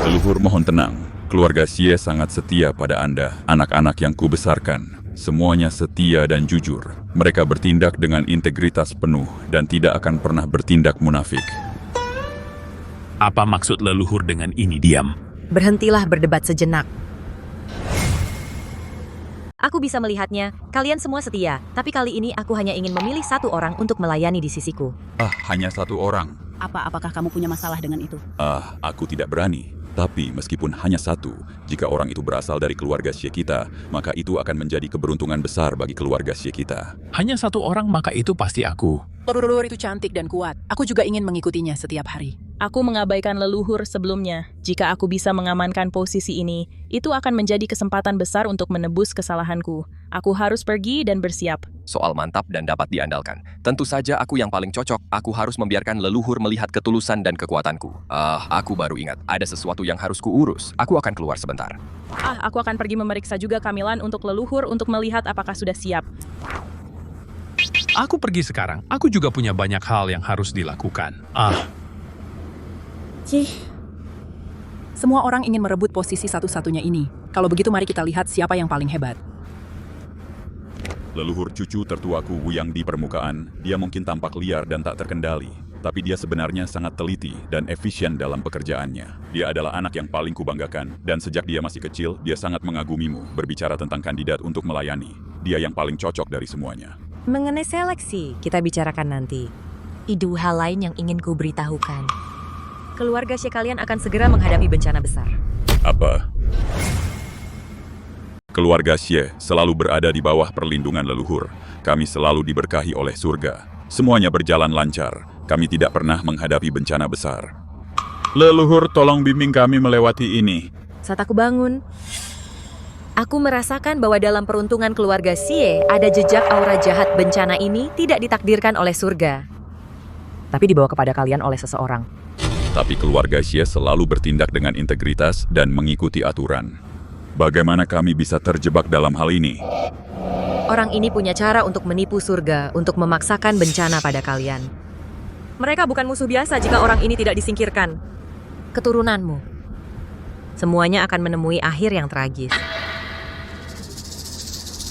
leluhur mohon tenang. Keluarga Xie sangat setia pada Anda, anak-anak yang kubesarkan. Semuanya setia dan jujur. Mereka bertindak dengan integritas penuh dan tidak akan pernah bertindak munafik.
Apa maksud leluhur dengan ini, diam?
Berhentilah berdebat sejenak. Aku bisa melihatnya, kalian semua setia, tapi kali ini aku hanya ingin memilih 1 orang untuk melayani di sisiku.
Hanya 1 orang.
Apakah kamu punya masalah dengan itu?
Aku tidak berani. Tapi meskipun hanya 1, jika orang itu berasal dari keluarga Xie kita, maka itu akan menjadi keberuntungan besar bagi keluarga Xie kita.
Hanya 1 orang, maka itu pasti aku.
Leluhur itu cantik dan kuat. Aku juga ingin mengikutinya setiap hari.
Aku mengabaikan leluhur sebelumnya. Jika aku bisa mengamankan posisi ini, itu akan menjadi kesempatan besar untuk menebus kesalahanku. Aku harus pergi dan bersiap.
Soal mantap dan dapat diandalkan. Tentu saja aku yang paling cocok. Aku harus membiarkan leluhur melihat ketulusan dan kekuatanku. Aku baru ingat, ada sesuatu yang harus kuurus. Aku akan keluar sebentar.
Aku akan pergi memeriksa juga kehamilan untuk leluhur untuk melihat apakah sudah siap.
Aku pergi sekarang. Aku juga punya banyak hal yang harus dilakukan.
Semua orang ingin merebut posisi satu-satunya ini. Kalau begitu mari kita lihat siapa yang paling hebat.
Leluhur cucu tertuaku Wuyang di permukaan, dia mungkin tampak liar dan tak terkendali. Tapi dia sebenarnya sangat teliti dan efisien dalam pekerjaannya. Dia adalah anak yang paling kubanggakan, dan sejak dia masih kecil, dia sangat mengagumimu berbicara tentang kandidat untuk melayani. Dia yang paling cocok dari semuanya.
Mengenai seleksi, kita bicarakan nanti. Itu hal lain yang ingin ku beritahukan. Keluarga Xie kalian akan segera menghadapi bencana besar.
Apa? Keluarga Xie selalu berada di bawah perlindungan leluhur. Kami selalu diberkahi oleh surga. Semuanya berjalan lancar. Kami tidak pernah menghadapi bencana besar. Leluhur, tolong bimbing kami melewati ini.
Saat aku bangun, aku merasakan bahwa dalam peruntungan keluarga Xie ada jejak aura jahat. Bencana ini tidak ditakdirkan oleh surga, tapi dibawa kepada kalian oleh seseorang.
Tapi keluarga Xie selalu bertindak dengan integritas dan mengikuti aturan. Bagaimana kami bisa terjebak dalam hal ini?
Orang ini punya cara untuk menipu surga, untuk memaksakan bencana pada kalian. Mereka bukan musuh biasa jika orang ini tidak disingkirkan. Keturunanmu. Semuanya akan menemui akhir yang tragis.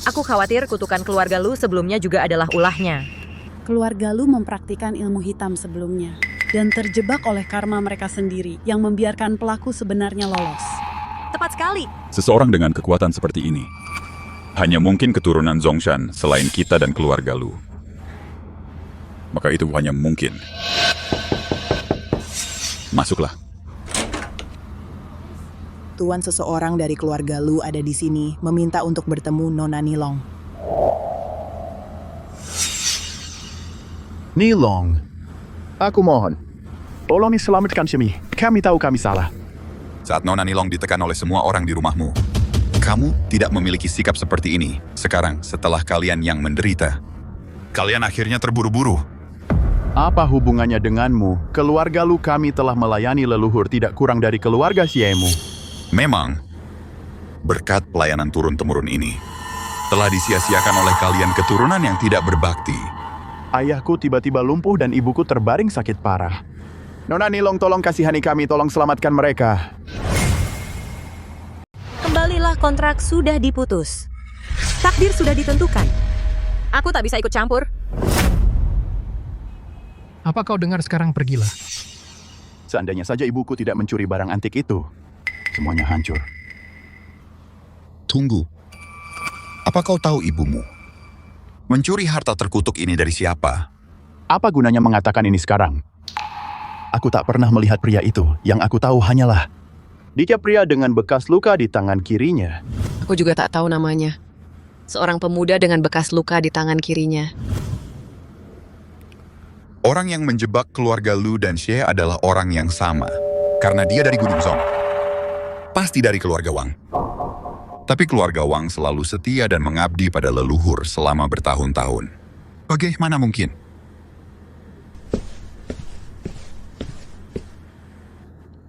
Aku khawatir kutukan keluarga Lu sebelumnya juga adalah ulahnya.
Keluarga Lu mempraktikkan ilmu hitam sebelumnya dan terjebak oleh karma mereka sendiri yang membiarkan pelaku sebenarnya lolos.
Tepat sekali.
Seseorang dengan kekuatan seperti ini Hanya mungkin keturunan Zongshan selain kita dan keluarga Lu. Maka itu hanya mungkin. Masuklah.
Tuan seseorang dari keluarga Lu ada di sini, meminta untuk bertemu Nona Nilong.
Nilong, aku mohon, tolong diselamatkan kami. Kami tahu kami salah.
Saat Nona Nilong ditekan oleh semua orang di rumahmu, kamu tidak memiliki sikap seperti ini. Sekarang, setelah kalian yang menderita, kalian akhirnya terburu-buru.
Apa hubungannya denganmu? Keluarga Lu kami telah melayani leluhur tidak kurang dari keluarga Xiemu.
Memang, berkat pelayanan turun-temurun ini, telah disia-siakan oleh kalian keturunan yang tidak berbakti.
Ayahku tiba-tiba lumpuh dan ibuku terbaring sakit parah. Nona Nilong, tolong kasihani kami, tolong selamatkan mereka.
Kembalilah, kontrak sudah diputus. Takdir sudah ditentukan. Aku tak bisa ikut campur.
Apa kau dengar sekarang pergilah?
Seandainya saja ibuku tidak mencuri barang antik itu, semuanya hancur.
Tunggu. Apa kau tahu ibumu? Mencuri harta terkutuk ini dari siapa?
Apa gunanya mengatakan ini sekarang? Aku tak pernah melihat pria itu. Yang aku tahu hanyalah dia pria dengan bekas luka di tangan kirinya.
Aku juga tak tahu namanya. Seorang pemuda dengan bekas luka di tangan kirinya.
Orang yang menjebak keluarga Lu dan Xie adalah orang yang sama. Karena dia dari Gunung Zong. Pasti dari keluarga Wang. Tapi keluarga Wang selalu setia dan mengabdi pada leluhur selama bertahun-tahun. Bagaimana mungkin?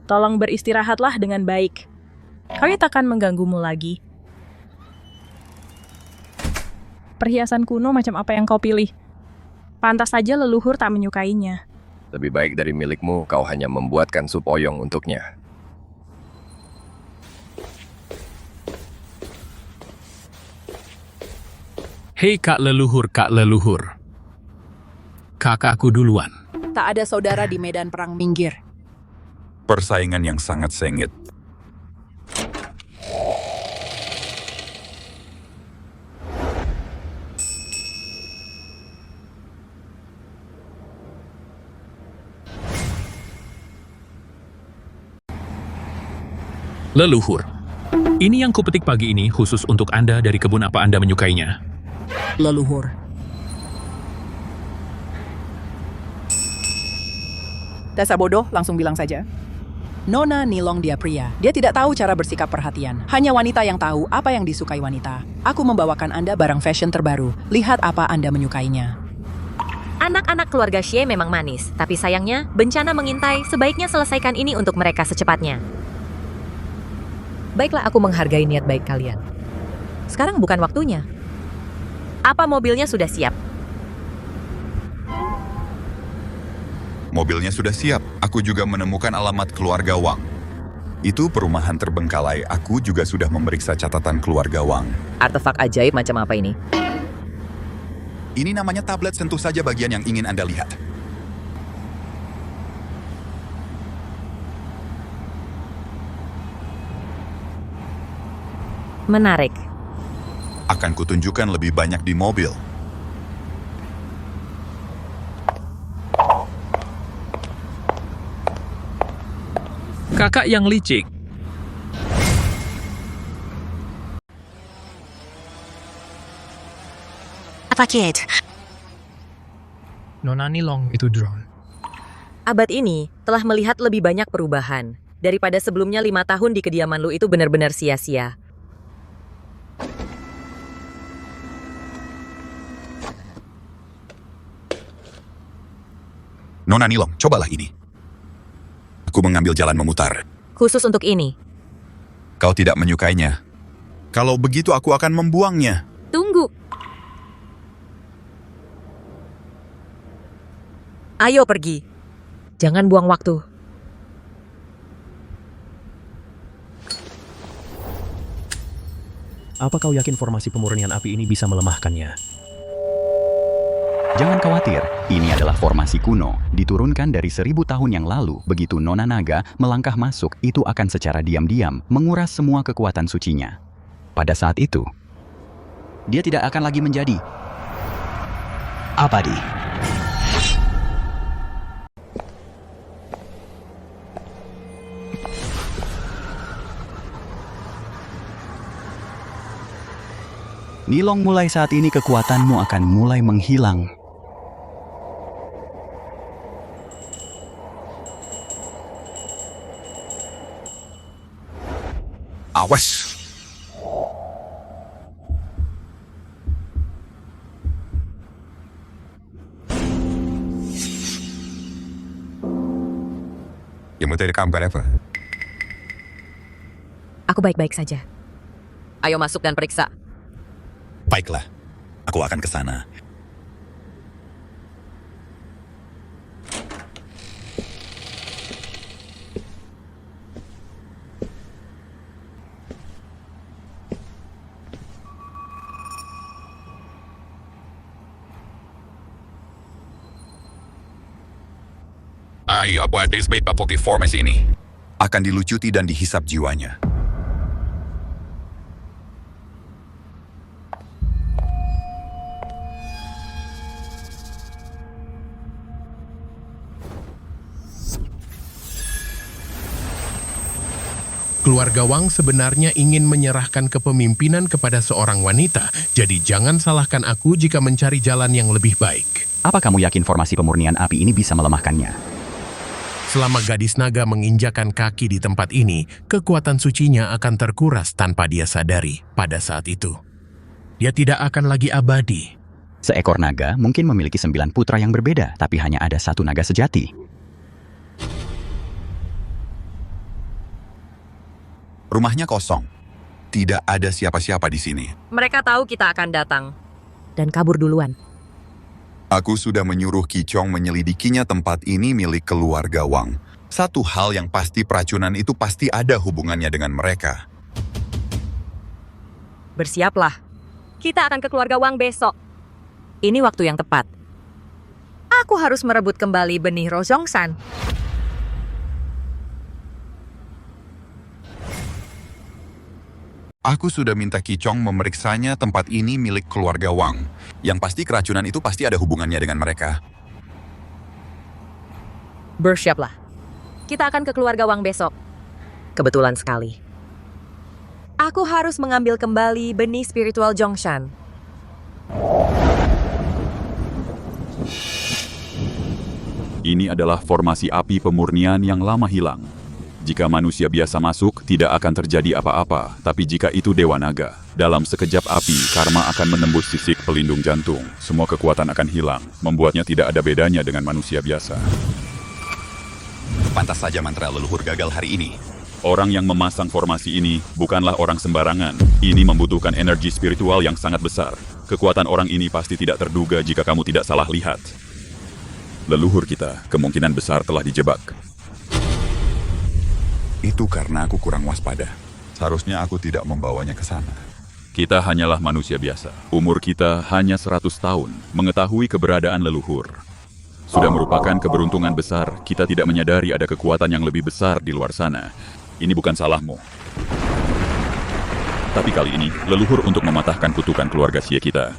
Tolong beristirahatlah dengan baik. Kami takkan mengganggumu lagi. Perhiasan kuno macam apa yang kau pilih? Pantas saja leluhur tak menyukainya.
Lebih baik dari milikmu, kau hanya membuatkan sup oyong untuknya.
Hei Kak Leluhur, Kak Leluhur. Kakakku duluan.
Tak ada saudara di medan perang, minggir.
Persaingan yang sangat sengit.
Leluhur. Ini yang kupetik pagi ini khusus untuk Anda dari kebun apa Anda menyukainya.
Leluhur. Dasar bodoh, langsung bilang saja. Nona Nilong dia pria. Dia tidak tahu cara bersikap perhatian. Hanya wanita yang tahu apa yang disukai wanita. Aku membawakan Anda barang fashion terbaru. Lihat apa Anda menyukainya.
Anak-anak keluarga Xie memang manis, tapi sayangnya bencana mengintai. Sebaiknya selesaikan ini untuk mereka secepatnya. Baiklah, aku menghargai niat baik kalian. Sekarang bukan waktunya. Apa mobilnya sudah siap?
Mobilnya sudah siap. Aku juga menemukan alamat keluarga Wang. Itu perumahan terbengkalai. Aku juga sudah memeriksa catatan keluarga Wang.
Artefak ajaib macam apa ini?
Ini namanya tablet, tentu saja bagian yang ingin Anda lihat.
Menarik.
Akan kutunjukkan lebih banyak di mobil.
Kakak yang licik.
Apa Kate?
Nona Nilong itu drone.
Abad ini telah melihat lebih banyak perubahan. Daripada sebelumnya 5 tahun di kediaman Lu itu benar-benar sia-sia.
Nona Nilong, cobalah ini. Aku mengambil jalan memutar.
Khusus untuk ini.
Kau tidak menyukainya. Kalau begitu aku akan membuangnya.
Tunggu. Ayo pergi. Jangan buang waktu.
Apa kau yakin formasi pemurnian api ini bisa melemahkannya?
Jangan khawatir, ini adalah formasi kuno, diturunkan dari 1000 tahun yang lalu. Begitu Nona Naga melangkah masuk, itu akan secara diam-diam menguras semua kekuatan sucinya. Pada saat itu, dia tidak akan lagi menjadi abadi. Nilong, mulai saat ini kekuatanmu akan mulai menghilang.
Awas!
Aku baik-baik saja. Ayo masuk dan periksa.
Baiklah, aku akan ke sana. Ayo buat display performance ini. Akan dilucuti dan dihisap jiwanya.
Keluarga Wang sebenarnya ingin menyerahkan kepemimpinan kepada seorang wanita, jadi jangan salahkan aku jika mencari jalan yang lebih baik.
Apa kamu yakin formasi pemurnian api ini bisa melemahkannya?
Selama gadis naga menginjakan kaki di tempat ini, kekuatan sucinya akan terkuras tanpa dia sadari pada saat itu. Dia tidak akan lagi abadi.
Seekor naga mungkin memiliki 9 putra yang berbeda, tapi hanya ada satu naga sejati.
Rumahnya kosong. Tidak ada siapa-siapa di sini.
Mereka tahu kita akan datang. Dan kabur duluan.
Aku sudah menyuruh Qi Chong menyelidikinya tempat ini milik keluarga Wang. Satu hal yang pasti, peracunan itu pasti ada hubungannya dengan mereka.
Bersiaplah. Kita akan ke keluarga Wang besok. Ini waktu yang tepat. Aku harus merebut kembali benih Roshongshan.
Aku sudah minta Qi Chong memeriksanya tempat ini milik keluarga Wang. Yang pasti keracunan itu pasti ada hubungannya dengan mereka.
Bersiaplah. Kita akan ke keluarga Wang besok. Kebetulan sekali. Aku harus mengambil kembali benih spiritual Zhongshan.
Ini adalah formasi api pemurnian yang lama hilang. Jika manusia biasa masuk, tidak akan terjadi apa-apa. Tapi jika itu Dewa Naga, dalam sekejap api, karma akan menembus sisik pelindung jantung. Semua kekuatan akan hilang, membuatnya tidak ada bedanya dengan manusia biasa.
Pantas saja mantra leluhur gagal hari ini.
Orang yang memasang formasi ini bukanlah orang sembarangan. Ini membutuhkan energi spiritual yang sangat besar. Kekuatan orang ini pasti tidak terduga jika kamu tidak salah lihat. Leluhur kita kemungkinan besar telah dijebak.
Itu karena aku kurang waspada. Seharusnya aku tidak membawanya ke sana.
Kita hanyalah manusia biasa. Umur kita hanya 100 tahun. Mengetahui keberadaan leluhur sudah merupakan keberuntungan besar. Kita tidak menyadari ada kekuatan yang lebih besar di luar sana. Ini bukan salahmu. Tapi kali ini, leluhur untuk mematahkan kutukan keluarga Xie kita.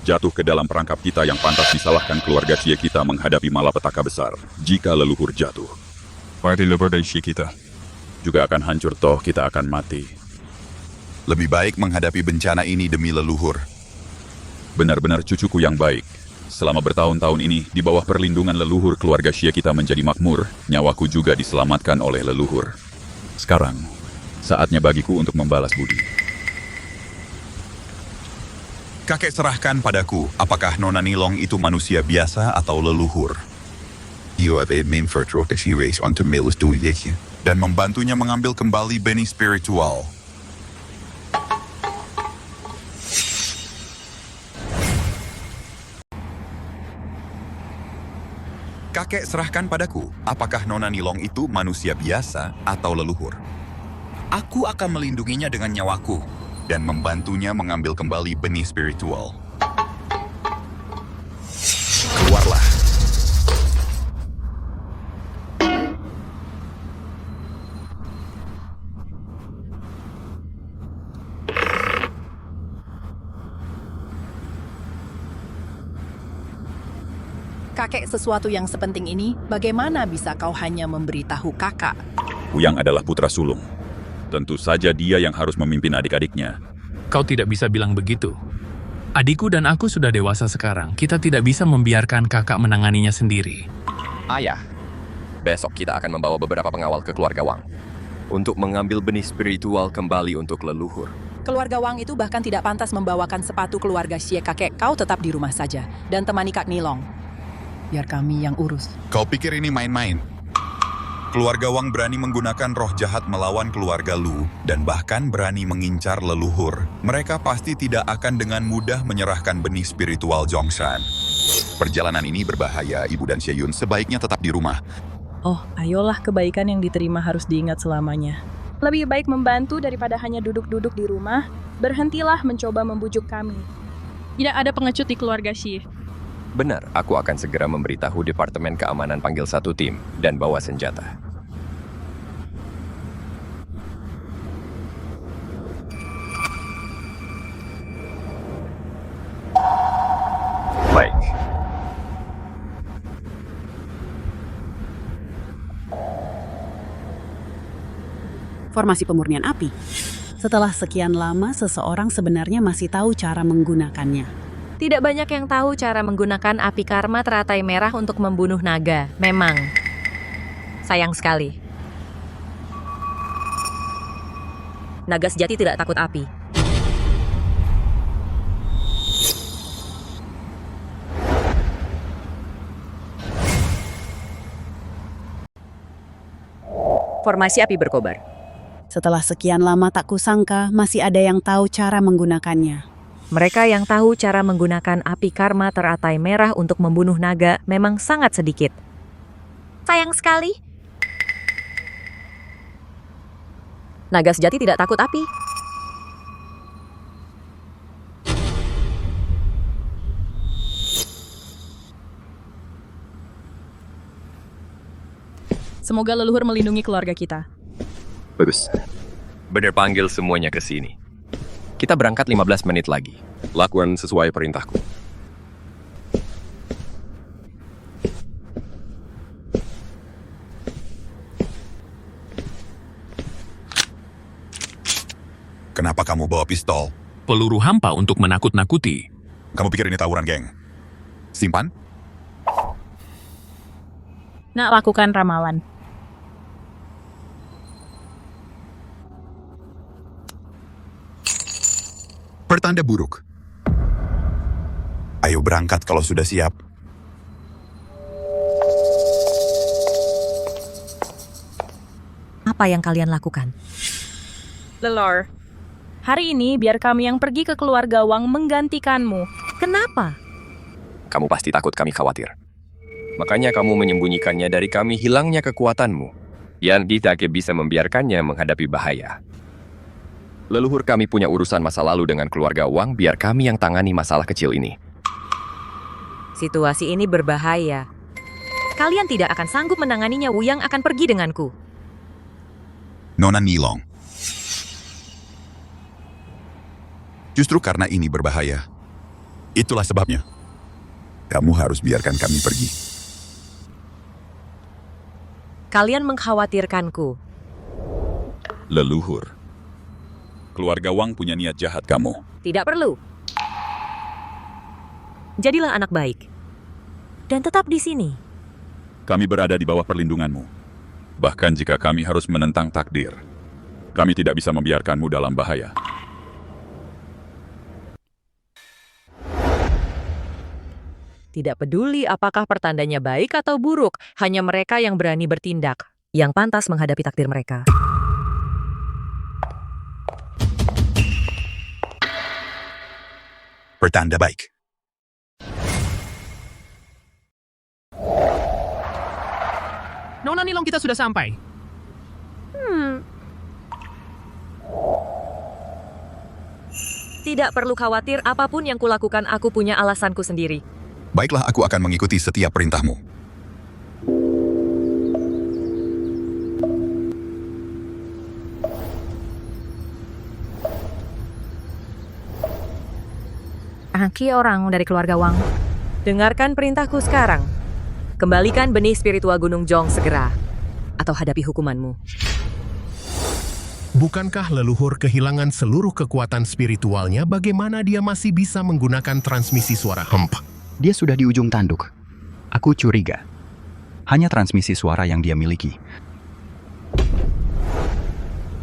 Jatuh ke dalam perangkap kita yang pantas disalahkan keluarga Xie kita menghadapi malapetaka besar. Jika leluhur jatuh, parti leluhur dari Xie kita juga akan hancur, toh kita akan mati.
Lebih baik menghadapi bencana ini demi leluhur.
Benar-benar cucuku yang baik. Selama bertahun-tahun ini, di bawah perlindungan leluhur keluarga Xie kita menjadi makmur, nyawaku juga diselamatkan oleh leluhur. Sekarang, saatnya bagiku untuk membalas budi.
Kakek serahkan padaku, apakah Nona Nilong itu manusia biasa atau leluhur? Dan membantunya mengambil kembali benih spiritual. Kakek serahkan padaku, apakah Nona Nilong itu manusia biasa atau leluhur? Aku akan melindunginya dengan nyawaku dan membantunya mengambil kembali benih spiritual. Keluarlah.
kakek sesuatu yang sepenting ini, bagaimana bisa kau hanya memberitahu kakak?
Wuyang adalah putra sulung. Tentu saja dia yang harus memimpin adik-adiknya.
Kau tidak bisa bilang begitu. Adikku dan aku sudah dewasa sekarang. Kita tidak bisa membiarkan kakak menanganinya sendiri.
Ayah, besok kita akan membawa beberapa pengawal ke keluarga Wang untuk mengambil benih spiritual kembali untuk leluhur.
Keluarga Wang itu bahkan tidak pantas membawakan sepatu keluarga Xie kakek. Kau tetap di rumah saja dan temani Kak Nilong. Biar kami yang urus.
Kau pikir ini main-main? Keluarga Wang berani menggunakan roh jahat melawan keluarga Lu dan bahkan berani mengincar leluhur. Mereka pasti tidak akan dengan mudah menyerahkan benih spiritual Zhongshan. Perjalanan ini berbahaya, Ibu dan Xie Yun sebaiknya tetap di rumah.
Oh, ayolah, kebaikan yang diterima harus diingat selamanya. Lebih baik membantu daripada hanya duduk-duduk di rumah. Berhentilah mencoba membujuk kami. Tidak ada pengecut di keluarga Xie.
Benar, aku akan segera memberitahu Departemen Keamanan panggil satu tim dan bawa senjata. Baik.
Formasi pemurnian api. Setelah sekian lama, seseorang sebenarnya masih tahu cara menggunakannya.
Tidak banyak yang tahu cara menggunakan api karma teratai merah untuk membunuh naga. Memang. Sayang sekali. Naga sejati tidak takut api. Formasi api berkobar.
Setelah sekian lama tak kusangka, masih ada yang tahu cara menggunakannya.
Mereka yang tahu cara menggunakan api karma teratai merah untuk membunuh naga memang sangat sedikit. Sayang sekali. Naga sejati tidak takut api.
Semoga leluhur melindungi keluarga kita.
Bagus. Benar panggil semuanya ke sini. Kita berangkat 15 menit lagi. Lakukan sesuai perintahku.
Kenapa kamu bawa pistol?
Peluru hampa untuk menakut-nakuti.
Kamu pikir ini tawuran, geng? Simpan.
Nak lakukan ramalan.
Pertanda buruk. Ayo berangkat kalau sudah siap.
Apa yang kalian lakukan?
Lelor, hari ini biar kami yang pergi ke keluarga Wang menggantikanmu.
Kenapa?
Kamu pasti takut kami khawatir. Makanya kamu menyembunyikannya dari kami hilangnya kekuatanmu. Yang tidak bisa membiarkannya menghadapi bahaya. Leluhur kami punya urusan masa lalu dengan keluarga Wang, biar kami yang tangani masalah kecil ini.
Situasi ini berbahaya. Kalian tidak akan sanggup menanganinya. Wuyang akan pergi denganku.
Nona Nilong. Justru karena ini berbahaya. Itulah sebabnya. Kamu harus biarkan kami pergi.
Kalian mengkhawatirkanku.
Leluhur. Keluarga Wang punya niat jahat kamu.
Tidak perlu. Jadilah anak baik. Dan tetap di sini.
Kami berada di bawah perlindunganmu. Bahkan jika kami harus menentang takdir, kami tidak bisa membiarkanmu dalam bahaya.
Tidak peduli apakah pertandanya baik atau buruk, hanya mereka yang berani bertindak, yang pantas menghadapi takdir mereka.
Pertanda baik.
Nona Nilong, kita sudah sampai.
Tidak perlu khawatir, apapun yang kulakukan aku punya alasanku sendiri.
Baiklah, aku akan mengikuti setiap perintahmu.
Aki orang dari keluarga Wang. Dengarkan perintahku sekarang. Kembalikan benih spiritual Gunung Jong segera, atau hadapi hukumanmu.
Bukankah leluhur kehilangan seluruh kekuatan spiritualnya? Bagaimana dia masih bisa menggunakan transmisi suara?
Dia sudah di ujung tanduk. Aku curiga. Hanya transmisi suara yang dia miliki.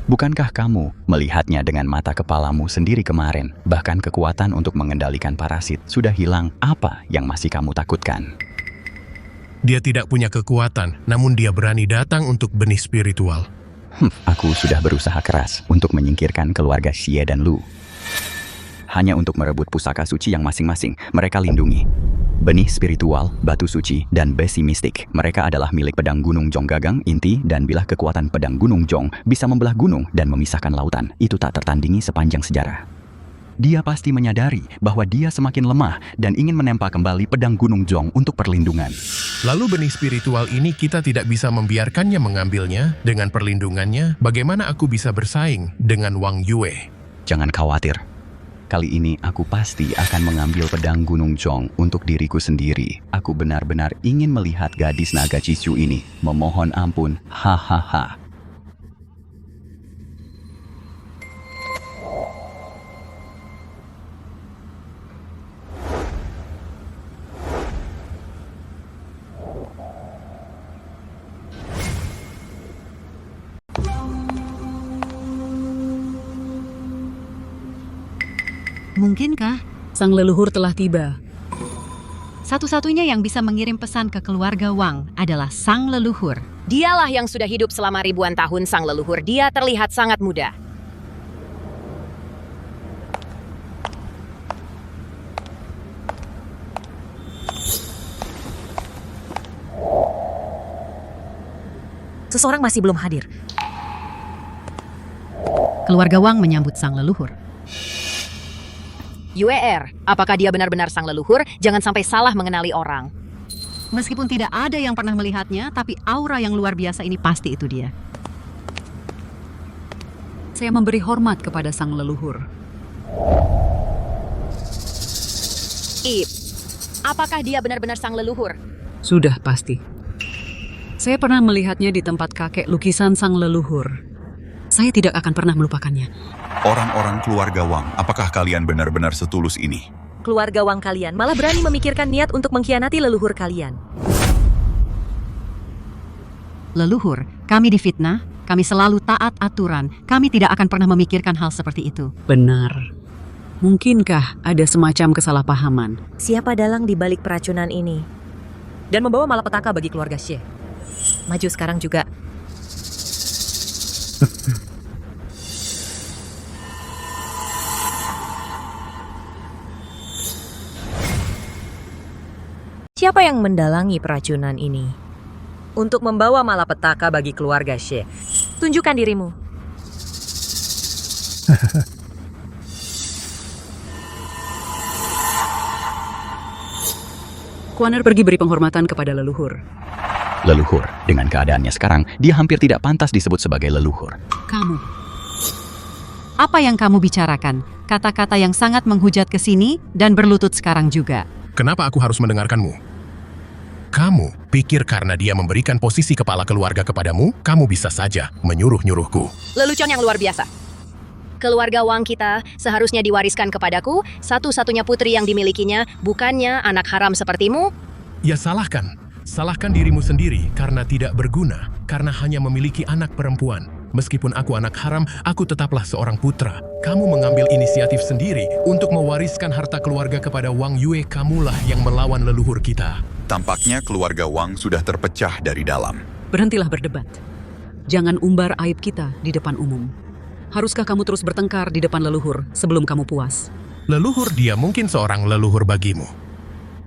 Bukankah kamu melihatnya dengan mata kepalamu sendiri kemarin? Bahkan kekuatan untuk mengendalikan parasit sudah hilang. Apa yang masih kamu takutkan?
Dia tidak punya kekuatan, namun dia berani datang untuk benih spiritual.
Aku sudah berusaha keras untuk menyingkirkan keluarga Xie dan Lu. Hanya untuk merebut pusaka suci yang masing-masing mereka lindungi. Benih spiritual, batu suci, dan besi mistik. Mereka adalah milik pedang Gunung Jong Gagang, inti, dan bilah kekuatan pedang Gunung Jong bisa membelah gunung dan memisahkan lautan. Itu tak tertandingi sepanjang sejarah. Dia pasti menyadari bahwa dia semakin lemah dan ingin menempa kembali pedang Gunung Jong untuk perlindungan.
Lalu benih spiritual ini kita tidak bisa membiarkannya mengambilnya. Dengan perlindungannya, bagaimana aku bisa bersaing dengan Wang Yue?
Jangan khawatir. Kali ini aku pasti akan mengambil pedang Gunung Jong untuk diriku sendiri. Aku benar-benar ingin melihat gadis naga Cicu ini. Memohon ampun, hahaha.
Mungkinkah sang leluhur telah tiba? Satu-satunya yang bisa mengirim pesan ke keluarga Wang adalah sang leluhur.
Dialah yang sudah hidup selama ribuan tahun, sang leluhur. Dia terlihat sangat muda. Seseorang masih belum hadir.
Keluarga Wang menyambut sang leluhur.
Yuer, apakah dia benar-benar sang leluhur? Jangan sampai salah mengenali orang.
Meskipun tidak ada yang pernah melihatnya, tapi aura yang luar biasa ini pasti itu dia. Saya memberi hormat kepada sang leluhur.
Ip, apakah dia benar-benar sang leluhur?
Sudah pasti. Saya pernah melihatnya di tempat kakek lukisan sang leluhur. Saya tidak akan pernah melupakannya.
Orang-orang keluarga Wang, apakah kalian benar-benar setulus ini?
Keluarga Wang kalian malah berani memikirkan niat untuk mengkhianati leluhur kalian.
Leluhur, kami difitnah, kami selalu taat aturan, kami tidak akan pernah memikirkan hal seperti itu. Benar. Mungkinkah ada semacam kesalahpahaman?
Siapa dalang di balik peracunan ini? Dan membawa malapetaka bagi keluarga Xie. Maju sekarang juga. Siapa yang mendalangi peracunan ini? Untuk membawa malapetaka bagi keluarga Xie. Tunjukkan dirimu.
Kuaner pergi beri penghormatan kepada leluhur.
Leluhur, dengan keadaannya sekarang, dia hampir tidak pantas disebut sebagai leluhur.
Kamu. Apa yang kamu bicarakan? Kata-kata yang sangat menghujat ke sini dan berlutut sekarang juga.
Kenapa aku harus mendengarkanmu? Kamu pikir karena dia memberikan posisi kepala keluarga kepadamu, kamu bisa saja menyuruh-nyuruhku.
Lelucon yang luar biasa. Keluarga Wang kita seharusnya diwariskan kepadaku, satu-satunya putri yang dimilikinya, bukannya anak haram sepertimu.
Ya salahkan. Salahkan dirimu sendiri karena tidak berguna, karena hanya memiliki anak perempuan. Meskipun aku anak haram, aku tetaplah seorang putra. Kamu mengambil inisiatif sendiri untuk mewariskan harta keluarga kepada Wang Yue. Kamulah yang melawan leluhur kita.
Tampaknya keluarga Wang sudah terpecah dari dalam.
Berhentilah berdebat. Jangan umbar aib kita di depan umum. Haruskah kamu terus bertengkar di depan leluhur sebelum kamu puas?
Leluhur dia mungkin seorang leluhur bagimu.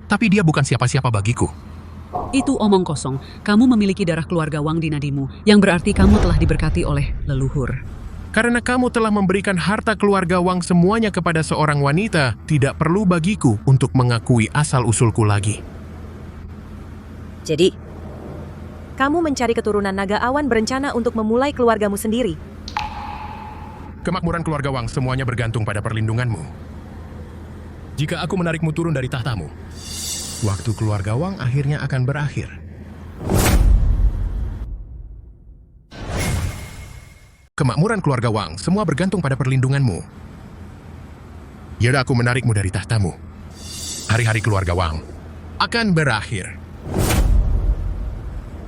Tapi dia bukan siapa-siapa bagiku.
Itu omong kosong. Kamu memiliki darah keluarga Wang di nadimu, yang berarti kamu telah diberkati oleh leluhur.
Karena kamu telah memberikan harta keluarga Wang semuanya kepada seorang wanita, tidak perlu bagiku untuk mengakui asal-usulku lagi.
Jadi, kamu mencari keturunan naga awan berencana untuk memulai keluargamu sendiri.
Kemakmuran keluarga Wang semuanya bergantung pada perlindunganmu. Jika aku menarikmu turun dari tahtamu, waktu keluarga Wang akhirnya akan berakhir. kemakmuran keluarga Wang, semua bergantung pada perlindunganmu. Yaudah, aku menarikmu dari tahtamu. Hari-hari keluarga Wang akan berakhir.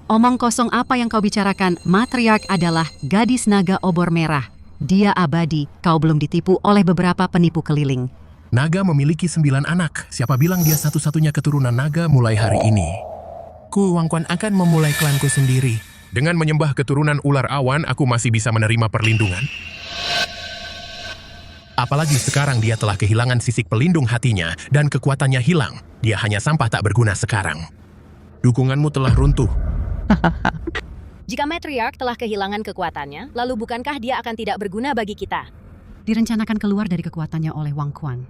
Omong kosong apa yang kau bicarakan? Matriark adalah gadis naga obor merah. Dia abadi, kau belum ditipu oleh beberapa penipu keliling.
Naga memiliki 9 anak. Siapa bilang dia satu-satunya keturunan naga mulai hari ini? Ku, Wang Quan, akan memulai klanku sendiri. Dengan menyembah keturunan ular awan, aku masih bisa menerima perlindungan. Apalagi sekarang dia telah kehilangan sisik pelindung hatinya dan kekuatannya hilang. Dia hanya sampah tak berguna sekarang. Dukunganmu telah runtuh.
Jika Matriarch telah kehilangan kekuatannya, lalu bukankah dia akan tidak berguna bagi kita?
Direncanakan keluar dari kekuatannya oleh Wang Quan.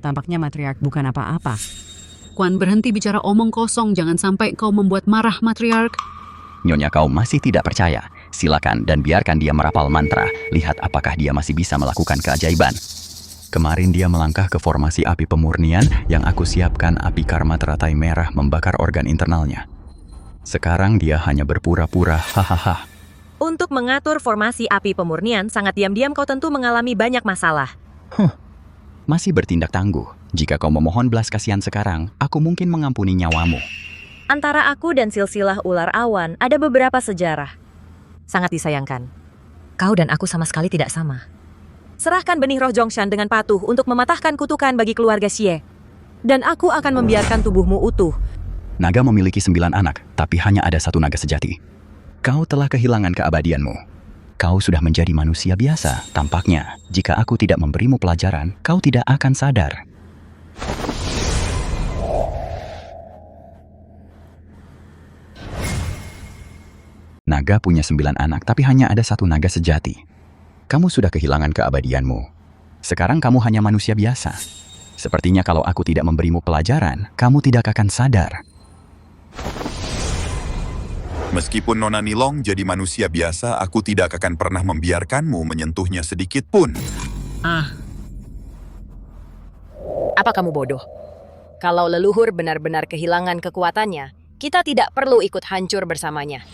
Tampaknya Matriark bukan apa-apa. Quan, berhenti bicara omong kosong. Jangan sampai kau membuat marah Matriark.
Nyonya, kau masih tidak percaya? Silakan dan biarkan dia merapal mantra. Lihat apakah dia masih bisa melakukan keajaiban. Kemarin dia melangkah ke formasi api pemurnian yang aku siapkan. Api karma teratai merah membakar organ internalnya. Sekarang dia hanya berpura-pura, hahaha.
Untuk mengatur formasi api pemurnian, sangat diam-diam kau tentu mengalami banyak masalah.
Masih bertindak tangguh. Jika kau memohon belas kasihan sekarang, aku mungkin mengampuni nyawamu.
Antara aku dan silsilah ular awan ada beberapa sejarah. Sangat disayangkan. Kau dan aku sama sekali tidak sama. Serahkan benih roh Zhongshan dengan patuh untuk mematahkan kutukan bagi keluarga Xie. Dan aku akan membiarkan tubuhmu utuh.
Naga memiliki 9 anak, tapi hanya ada satu naga sejati. Kau telah kehilangan keabadianmu. Kau sudah menjadi manusia biasa. Tampaknya, jika aku tidak memberimu pelajaran, kau tidak akan sadar. Naga punya 9 anak, tapi hanya ada satu naga sejati. Kamu sudah kehilangan keabadianmu. Sekarang kamu hanya manusia biasa. Sepertinya kalau aku tidak memberimu pelajaran, kamu tidak akan sadar.
Meskipun Nona Nilong jadi manusia biasa, aku tidak akan pernah membiarkanmu menyentuhnya sedikit pun.
Apa kamu bodoh? Kalau leluhur benar-benar kehilangan kekuatannya, kita tidak perlu ikut hancur bersamanya.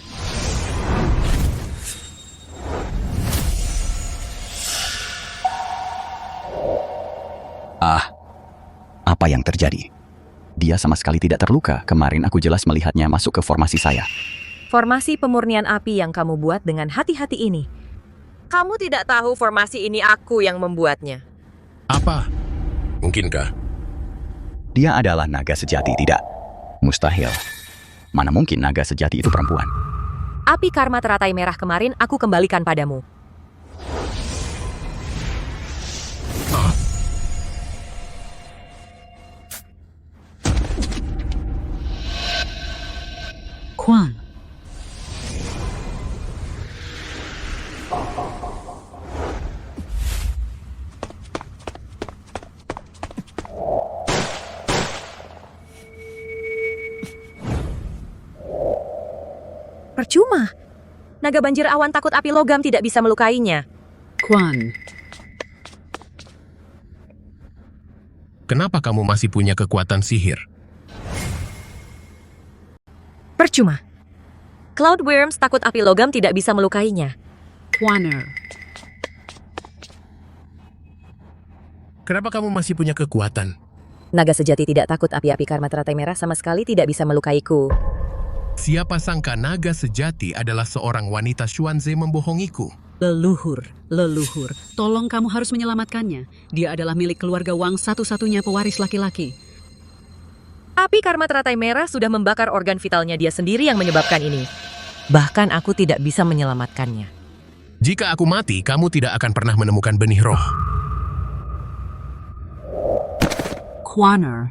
Apa yang terjadi? Dia sama sekali tidak terluka. Kemarin aku jelas melihatnya masuk ke formasi saya.
Formasi pemurnian api yang kamu buat dengan hati-hati ini. Kamu tidak tahu formasi ini aku yang membuatnya.
Apa? Mungkinkah?
Dia adalah naga sejati, tidak? Mustahil. Mana mungkin naga sejati itu perempuan?
Api karma teratai merah kemarin aku kembalikan padamu.
Quan.
Percuma. Naga banjir awan takut api logam tidak bisa melukainya.
Quan.
Kenapa kamu masih punya kekuatan sihir?
Percuma. Cloud Worms takut api logam tidak bisa melukainya.
Quaner.
Kenapa kamu masih punya kekuatan?
Naga sejati tidak takut api-api karma teratai merah sama sekali tidak bisa melukaiku.
Siapa sangka naga sejati adalah seorang wanita Xuanze membohongiku.
Leluhur, tolong kamu harus menyelamatkannya. Dia adalah milik keluarga Wang, satu-satunya pewaris laki-laki.
Api karma teratai merah sudah membakar organ vitalnya dia sendiri yang menyebabkan ini. Bahkan aku tidak bisa menyelamatkannya.
Jika aku mati, kamu tidak akan pernah menemukan benih roh.
Quaner.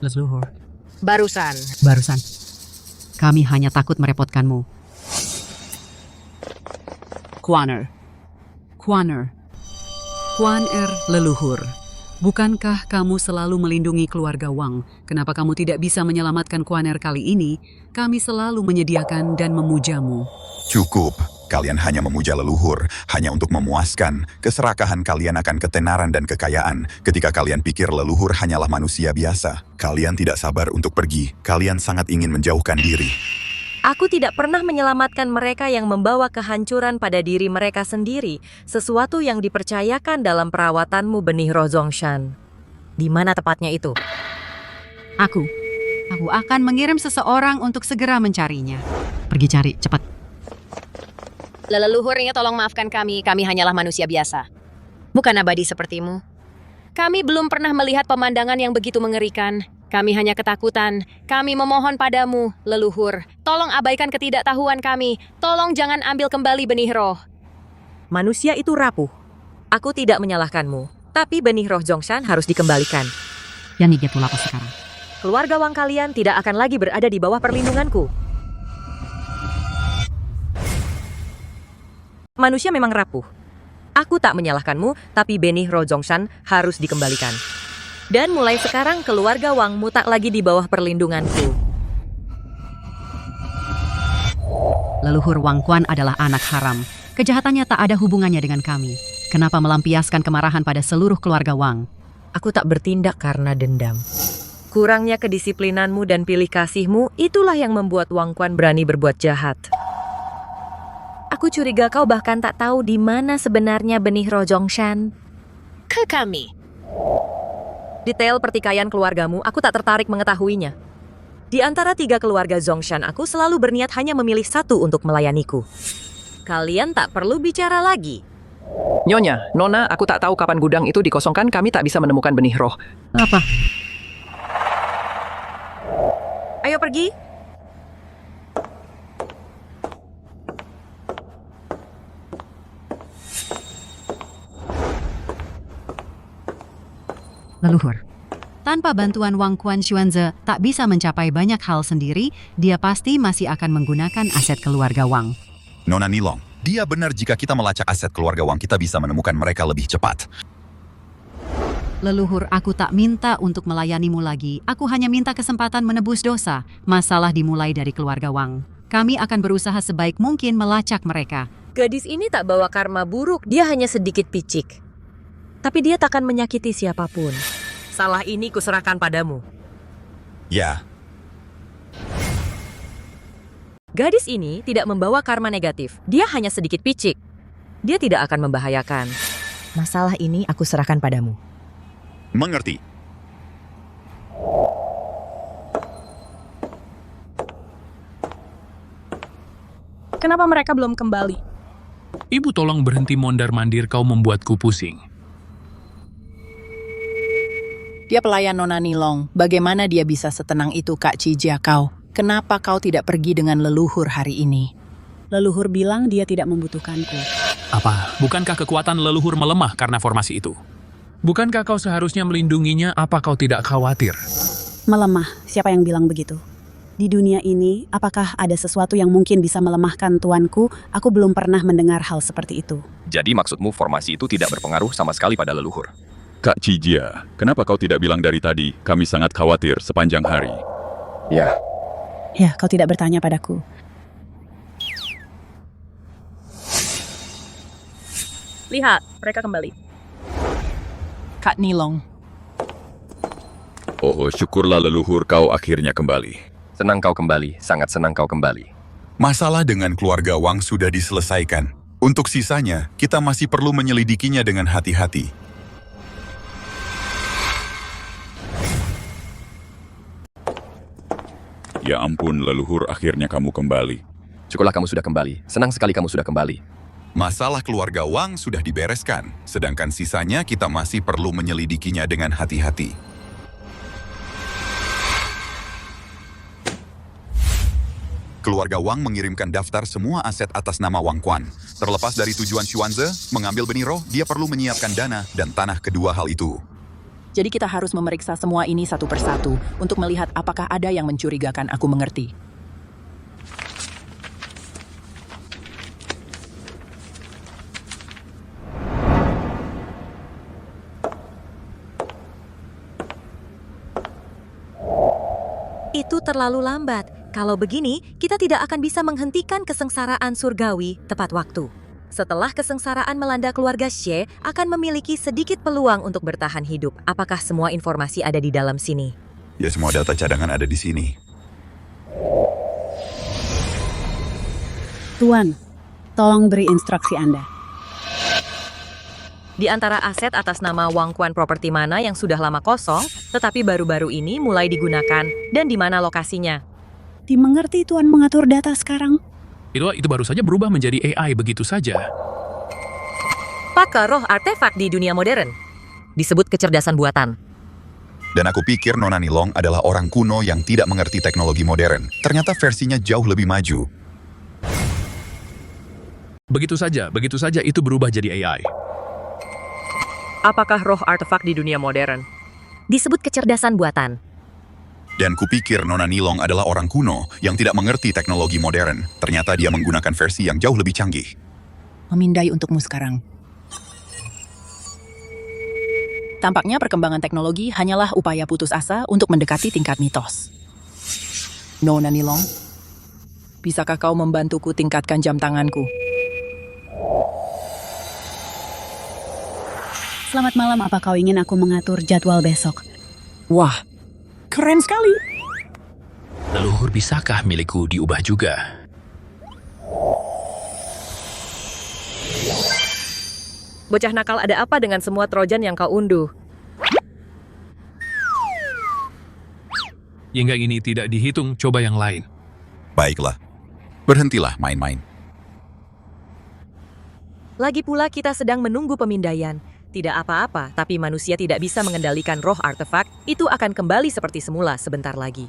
Leluhur.
Barusan.
Kami hanya takut merepotkanmu. Quaner, leluhur. Bukankah kamu selalu melindungi keluarga Wang? Kenapa kamu tidak bisa menyelamatkan Quaner kali ini? Kami selalu menyediakan dan memujamu.
Cukup. Kalian hanya memuja leluhur, hanya untuk memuaskan. Keserakahan kalian akan ketenaran dan kekayaan. Ketika kalian pikir leluhur hanyalah manusia biasa, kalian tidak sabar untuk pergi. Kalian sangat ingin menjauhkan diri.
Aku tidak pernah menyelamatkan mereka yang membawa kehancuran pada diri mereka sendiri, sesuatu yang dipercayakan dalam perawatanmu benih roh Zongshan. Di mana tepatnya itu?
Aku akan mengirim seseorang untuk segera mencarinya. Pergi cari, cepat.
Leluhurnya tolong maafkan kami hanyalah manusia biasa. Bukan abadi sepertimu. Kami belum pernah melihat pemandangan yang begitu mengerikan. Kami hanya ketakutan. Kami memohon padamu, leluhur. Tolong abaikan ketidaktahuan kami. Tolong jangan ambil kembali benih roh.
Manusia itu rapuh. Aku tidak menyalahkanmu, tapi benih roh Zongshan harus dikembalikan.
Yang dia pula apa sekarang?
Keluarga Wang kalian tidak akan lagi berada di bawah perlindunganku. Manusia memang rapuh. Aku tak menyalahkanmu, tapi benih roh Zongshan harus dikembalikan. Dan mulai sekarang keluarga Wangmu tak lagi di bawah perlindunganku.
Leluhur Wang Quan adalah anak haram. Kejahatannya tak ada hubungannya dengan kami. Kenapa melampiaskan kemarahan pada seluruh keluarga Wang?
Aku tak bertindak karena dendam. Kurangnya kedisiplinanmu dan pilih kasihmu, itulah yang membuat Wang Quan berani berbuat jahat. Aku curiga kau bahkan tak tahu di mana sebenarnya benih roh Zongshan.
Ke kami.
Detail pertikaian keluargamu, aku tak tertarik mengetahuinya. Di antara 3 keluarga Zongshan, aku selalu berniat hanya memilih satu untuk melayaniku. Kalian tak perlu bicara lagi.
Nyonya, Nona, aku tak tahu kapan gudang itu dikosongkan, kami tak bisa menemukan benih roh.
Apa?
Ayo pergi.
Leluhur. Tanpa bantuan Wang Quan Xuanze tak bisa mencapai banyak hal sendiri, dia pasti masih akan menggunakan aset keluarga Wang.
Nona Nilong, dia benar jika kita melacak aset keluarga Wang kita bisa menemukan mereka lebih cepat.
Leluhur, aku tak minta untuk melayanimu lagi. Aku hanya minta kesempatan menebus dosa. Masalah dimulai dari keluarga Wang. Kami akan berusaha sebaik mungkin melacak mereka.
Gadis ini tak bawa karma buruk, dia hanya sedikit picik. Tapi dia takkan menyakiti siapapun. Salah ini kuserahkan padamu.
Ya.
Gadis ini tidak membawa karma negatif. Dia hanya sedikit picik. Dia tidak akan membahayakan. Masalah ini aku serahkan padamu.
Mengerti.
Kenapa mereka belum kembali?
Ibu tolong berhenti mondar-mandir, kau membuatku pusing.
Dia pelayan Nona Nilong. Bagaimana dia bisa setenang itu, Kak Cijia kau? Kenapa kau tidak pergi dengan leluhur hari ini?
Leluhur bilang dia tidak membutuhkanku.
Apa? Bukankah kekuatan leluhur melemah karena formasi itu? Bukankah kau seharusnya melindunginya? Apa kau tidak khawatir?
Melemah, siapa yang bilang begitu? Di dunia ini, apakah ada sesuatu yang mungkin bisa melemahkan tuanku? Aku belum pernah mendengar hal seperti itu.
Jadi maksudmu formasi itu tidak berpengaruh sama sekali pada leluhur?
Kak Cijia, kenapa kau tidak bilang dari tadi? Kami sangat khawatir sepanjang hari.
Ya.
Ya, kau tidak bertanya padaku.
Lihat, mereka kembali.
Kak Nilong.
Oh, syukurlah leluhur kau akhirnya kembali.
Senang kau kembali, sangat senang kau kembali.
Masalah dengan keluarga Wang sudah diselesaikan. Untuk sisanya, kita masih perlu menyelidikinya dengan hati-hati.
Ya ampun, leluhur, akhirnya kamu kembali.
Syukurlah kamu sudah kembali. Senang sekali kamu sudah kembali.
Masalah keluarga Wang sudah dibereskan, sedangkan sisanya kita masih perlu menyelidikinya dengan hati-hati. Keluarga Wang mengirimkan daftar semua aset atas nama Wang Quan. Terlepas dari tujuan Xuanze, mengambil benih roh, dia perlu menyiapkan dana dan tanah kedua hal itu.
Jadi kita harus memeriksa semua ini satu persatu untuk melihat apakah ada yang mencurigakan. Aku mengerti.
Itu terlalu lambat. Kalau begini, kita tidak akan bisa menghentikan kesengsaraan surgawi tepat waktu. Setelah kesengsaraan melanda keluarga Xie, akan memiliki sedikit peluang untuk bertahan hidup. Apakah semua informasi ada di dalam sini?
Ya, semua data cadangan ada di sini.
Tuan, tolong beri instruksi Anda.
Di antara aset atas nama Wang Quan Property mana yang sudah lama kosong, tetapi baru-baru ini mulai digunakan, dan di mana lokasinya?
Dimengerti Tuan mengatur data sekarang?
Itu baru saja berubah menjadi AI begitu saja.
Pakar roh artefak di dunia modern. Disebut kecerdasan buatan.
Dan aku pikir Nona Nilong adalah orang kuno yang tidak mengerti teknologi modern. Ternyata versinya jauh lebih maju.
Begitu saja itu berubah jadi AI.
Apakah roh artefak di dunia modern? Disebut kecerdasan buatan.
Dan kupikir Nona Nilong adalah orang kuno yang tidak mengerti teknologi modern. Ternyata dia menggunakan versi yang jauh lebih canggih.
Memindai untukmu sekarang. Tampaknya perkembangan teknologi hanyalah upaya putus asa untuk mendekati tingkat mitos. Nona Nilong, bisakah kau membantuku tingkatkan jam tanganku?
Selamat malam, apa kau ingin aku mengatur jadwal besok?
Wah, keren sekali.
Leluhur, bisakah milikku diubah juga?
Bocah nakal, ada apa dengan semua Trojan yang kau unduh?
Hingga ini tidak dihitung, coba yang lain.
Baiklah, berhentilah main-main.
Lagi pula kita sedang menunggu pemindaian. Tidak apa-apa, tapi manusia tidak bisa mengendalikan roh artefak, itu akan kembali seperti semula sebentar lagi.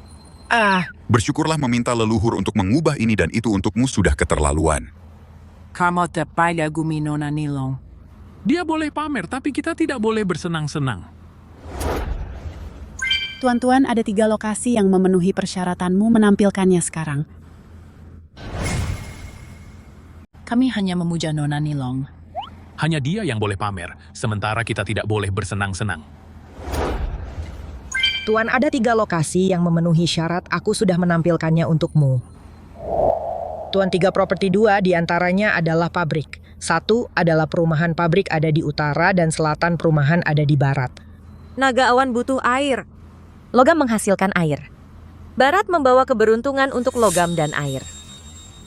Bersyukurlah meminta leluhur untuk mengubah ini dan itu untukmu sudah keterlaluan.
Kamu tepai lagumi Nona Nilong.
Dia boleh pamer, tapi kita tidak boleh bersenang-senang.
Tuan-tuan, ada 3 lokasi yang memenuhi persyaratanmu menampilkannya sekarang.
Kami hanya memuja Nona Nilong.
Hanya dia yang boleh pamer, sementara kita tidak boleh bersenang-senang.
Tuan, ada 3 lokasi yang memenuhi syarat, aku sudah menampilkannya untukmu. Tuan, 3 properti 2 diantaranya adalah pabrik. 1 adalah perumahan pabrik ada di utara dan selatan perumahan ada di barat.
Naga awan butuh air. Logam menghasilkan air. Barat membawa keberuntungan untuk logam dan air.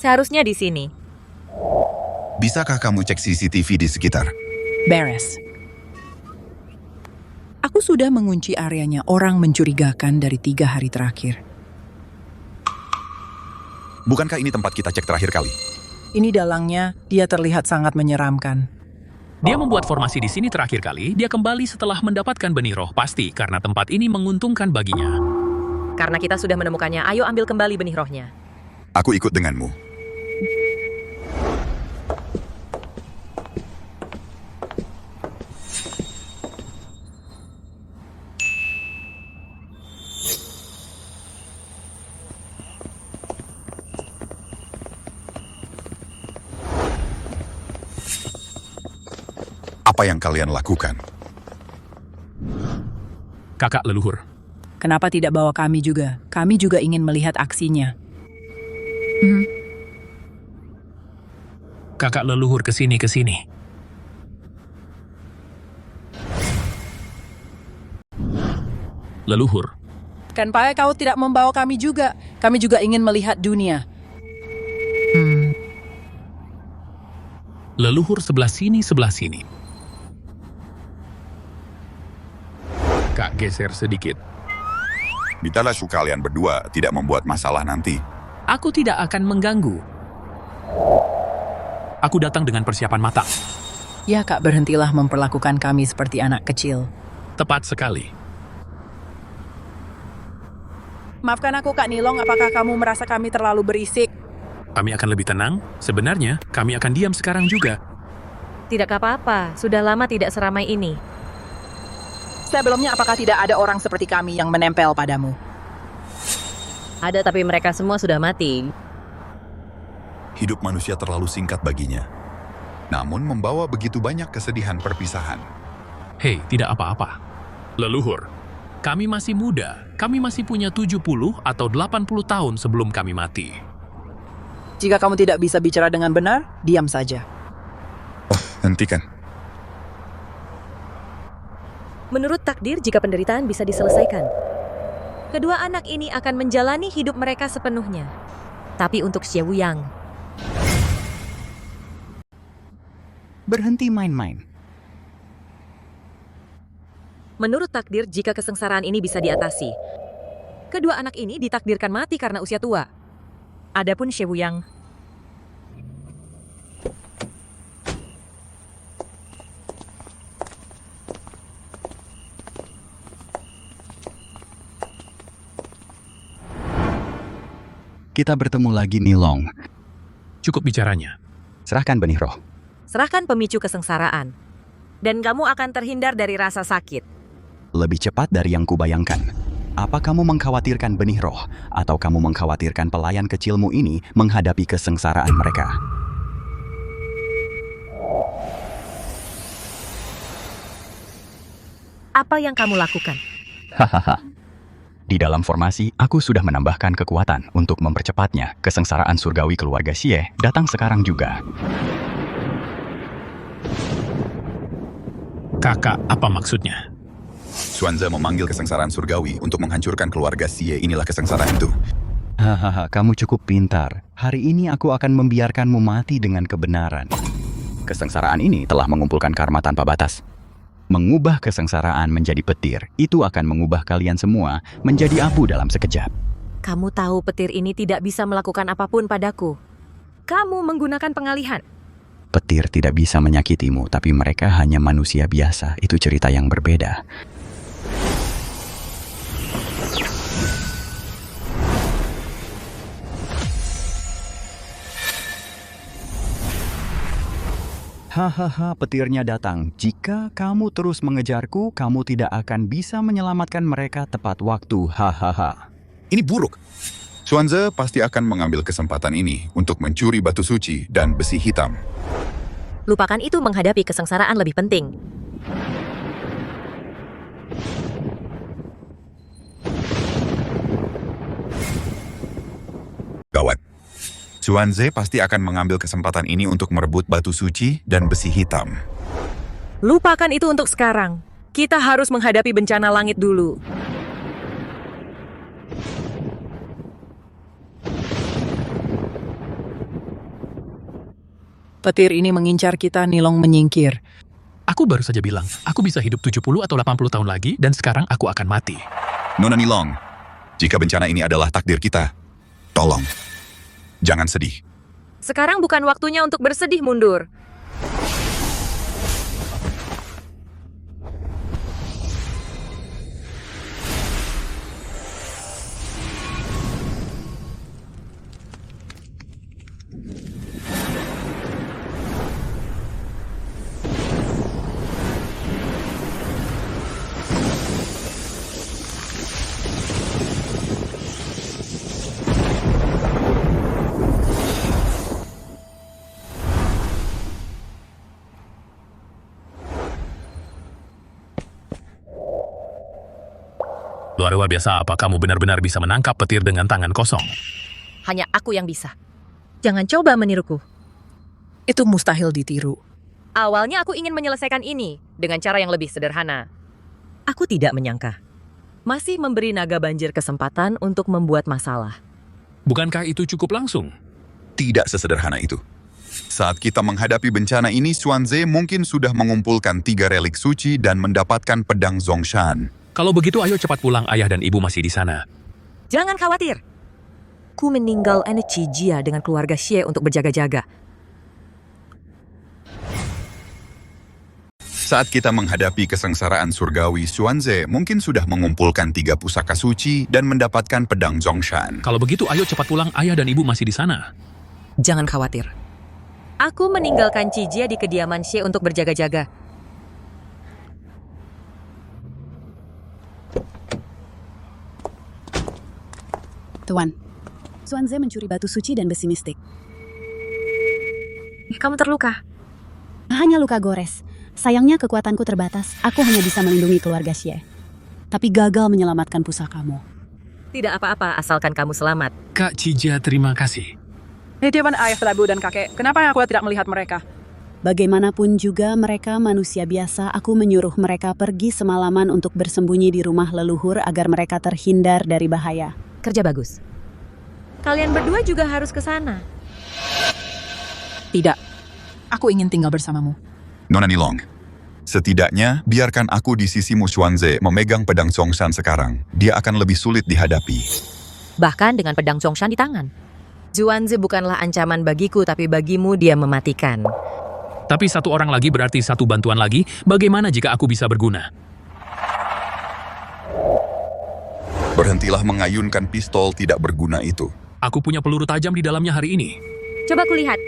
Seharusnya di sini.
Bisakah kamu cek CCTV di sekitar?
Beres. Aku sudah mengunci areanya orang mencurigakan dari 3 hari terakhir.
Bukankah ini tempat kita cek terakhir kali?
Ini dalangnya, dia terlihat sangat menyeramkan.
Dia membuat formasi di sini terakhir kali, dia kembali setelah mendapatkan benih roh, pasti karena tempat ini menguntungkan baginya.
Karena kita sudah menemukannya, ayo ambil kembali benih rohnya.
Aku ikut denganmu. Apa yang kalian lakukan?
Kakak leluhur.
Kenapa tidak bawa kami juga? Kami juga ingin melihat aksinya.
Kakak leluhur kesini. Leluhur.
Kenapa kau tidak membawa kami juga? Kami juga ingin melihat dunia.
Leluhur sebelah sini. Kak, geser sedikit.
Bitalah kalian berdua tidak membuat masalah nanti.
Aku tidak akan mengganggu. Aku datang dengan persiapan matang.
Ya Kak, berhentilah memperlakukan kami seperti anak kecil.
Tepat sekali.
Maafkan aku Kak Nilong, apakah kamu merasa kami terlalu berisik?
Kami akan lebih tenang. Sebenarnya, kami akan diam sekarang juga.
Tidak apa-apa, sudah lama tidak seramai ini.
Sebelumnya, apakah tidak ada orang seperti kami yang menempel padamu?
Ada, tapi mereka semua sudah mati.
Hidup manusia terlalu singkat baginya. Namun membawa begitu banyak kesedihan perpisahan.
Hei, tidak apa-apa. Leluhur, Kami masih muda. Kami masih punya 70 atau 80 tahun sebelum kami mati.
Jika kamu tidak bisa bicara dengan benar, diam saja.
Hentikan.
Menurut takdir, jika penderitaan bisa diselesaikan, kedua anak ini akan menjalani hidup mereka sepenuhnya. Tapi untuk Xie Wuyang,
Berhenti main-main.
menurut takdir, jika kesengsaraan ini bisa diatasi, kedua anak ini ditakdirkan mati karena usia tua. Adapun Xie Wuyang,
Kita bertemu lagi, Nilong.
Cukup bicaranya.
Serahkan benih roh.
serahkan pemicu kesengsaraan, dan kamu akan terhindar dari rasa sakit.
Lebih cepat dari yang kubayangkan. Apa kamu mengkhawatirkan benih roh, atau kamu mengkhawatirkan pelayan kecilmu ini menghadapi kesengsaraan mereka?
Apa yang kamu lakukan?
Hahaha. Di dalam formasi, aku sudah menambahkan kekuatan untuk mempercepatnya. Kesengsaraan surgawi keluarga Xie datang sekarang juga.
Kakak, apa maksudnya?
Xuanze memanggil kesengsaraan surgawi untuk menghancurkan keluarga Xie. Inilah kesengsaraan itu.
Hahaha, kamu cukup pintar. Hari ini aku akan membiarkanmu mati dengan kebenaran. Kesengsaraan ini telah mengumpulkan karma tanpa batas. Mengubah kesengsaraan menjadi petir, itu akan mengubah kalian semua menjadi abu dalam sekejap.
Kamu tahu petir ini tidak bisa melakukan apapun padaku. Kamu menggunakan pengalihan.
Petir tidak bisa menyakitimu, tapi mereka hanya manusia biasa. Itu cerita yang berbeda. Hahaha, petirnya datang. Jika kamu terus mengejarku, kamu tidak akan bisa menyelamatkan mereka tepat waktu. Hahaha.
Ini buruk. Xuanze pasti akan mengambil kesempatan ini untuk mencuri batu suci dan besi hitam.
Lupakan itu, menghadapi kesengsaraan lebih penting.
Gawat. Xuanze pasti akan mengambil kesempatan ini untuk merebut batu suci dan besi hitam.
Lupakan itu untuk sekarang. Kita harus menghadapi bencana langit dulu.
Petir ini mengincar kita, Nilong menyingkir.
Aku baru saja bilang, aku bisa hidup 70 atau 80 tahun lagi, dan sekarang aku akan mati.
Nona Nilong, jika bencana ini adalah takdir kita, tolong, jangan sedih.
Sekarang bukan waktunya untuk bersedih mundur.
Luar biasa, apa kamu benar-benar bisa menangkap petir dengan tangan kosong?
Hanya aku yang bisa. Jangan coba meniruku.
Itu mustahil ditiru.
Awalnya aku ingin menyelesaikan ini dengan cara yang lebih sederhana. Aku tidak menyangka. Masih memberi naga banjir kesempatan untuk membuat masalah.
Bukankah itu cukup langsung?
Tidak sesederhana itu. Saat kita menghadapi bencana ini, Xuanze mungkin sudah mengumpulkan 3 relik suci dan mendapatkan pedang Zongshan.
Kalau begitu, ayo cepat pulang, ayah dan ibu masih di sana.
Jangan khawatir. Ku meninggal energi Jia dengan keluarga Xie untuk berjaga-jaga.
Saat kita menghadapi kesengsaraan surgawi, Xuanze mungkin sudah mengumpulkan 3 pusaka suci dan mendapatkan pedang Zongshan.
Kalau begitu, ayo cepat pulang, ayah dan ibu masih di sana.
Jangan khawatir. Aku meninggalkan Cijia di kediaman Xie untuk berjaga-jaga.
Tuan, Xuanze mencuri batu suci dan besi mistik.
Kamu terluka?
Hanya luka gores. Sayangnya kekuatanku terbatas. Aku hanya bisa melindungi keluarga Xie. tapi gagal menyelamatkan pusakamu.
Tidak apa-apa asalkan kamu selamat.
Kak Cija, terima kasih.
Dewan ayah prabu dan kakek, kenapa aku tidak melihat mereka?
Bagaimanapun juga mereka manusia biasa, aku menyuruh mereka pergi semalaman untuk bersembunyi di rumah leluhur agar mereka terhindar dari bahaya.
Kerja bagus. Kalian berdua juga harus ke sana.
Tidak. Aku ingin tinggal bersamamu.
Nona Nilong, setidaknya biarkan aku di sisimu Xuanze memegang pedang Zongshan sekarang. Dia akan lebih sulit dihadapi.
Bahkan dengan pedang Zongshan di tangan. Xuanze bukanlah ancaman bagiku, tapi bagimu dia mematikan.
Tapi satu orang lagi berarti satu bantuan lagi. Bagaimana jika aku bisa berguna?
Berhentilah mengayunkan pistol tidak berguna itu.
Aku punya peluru tajam di dalamnya hari ini.
Coba kulihat.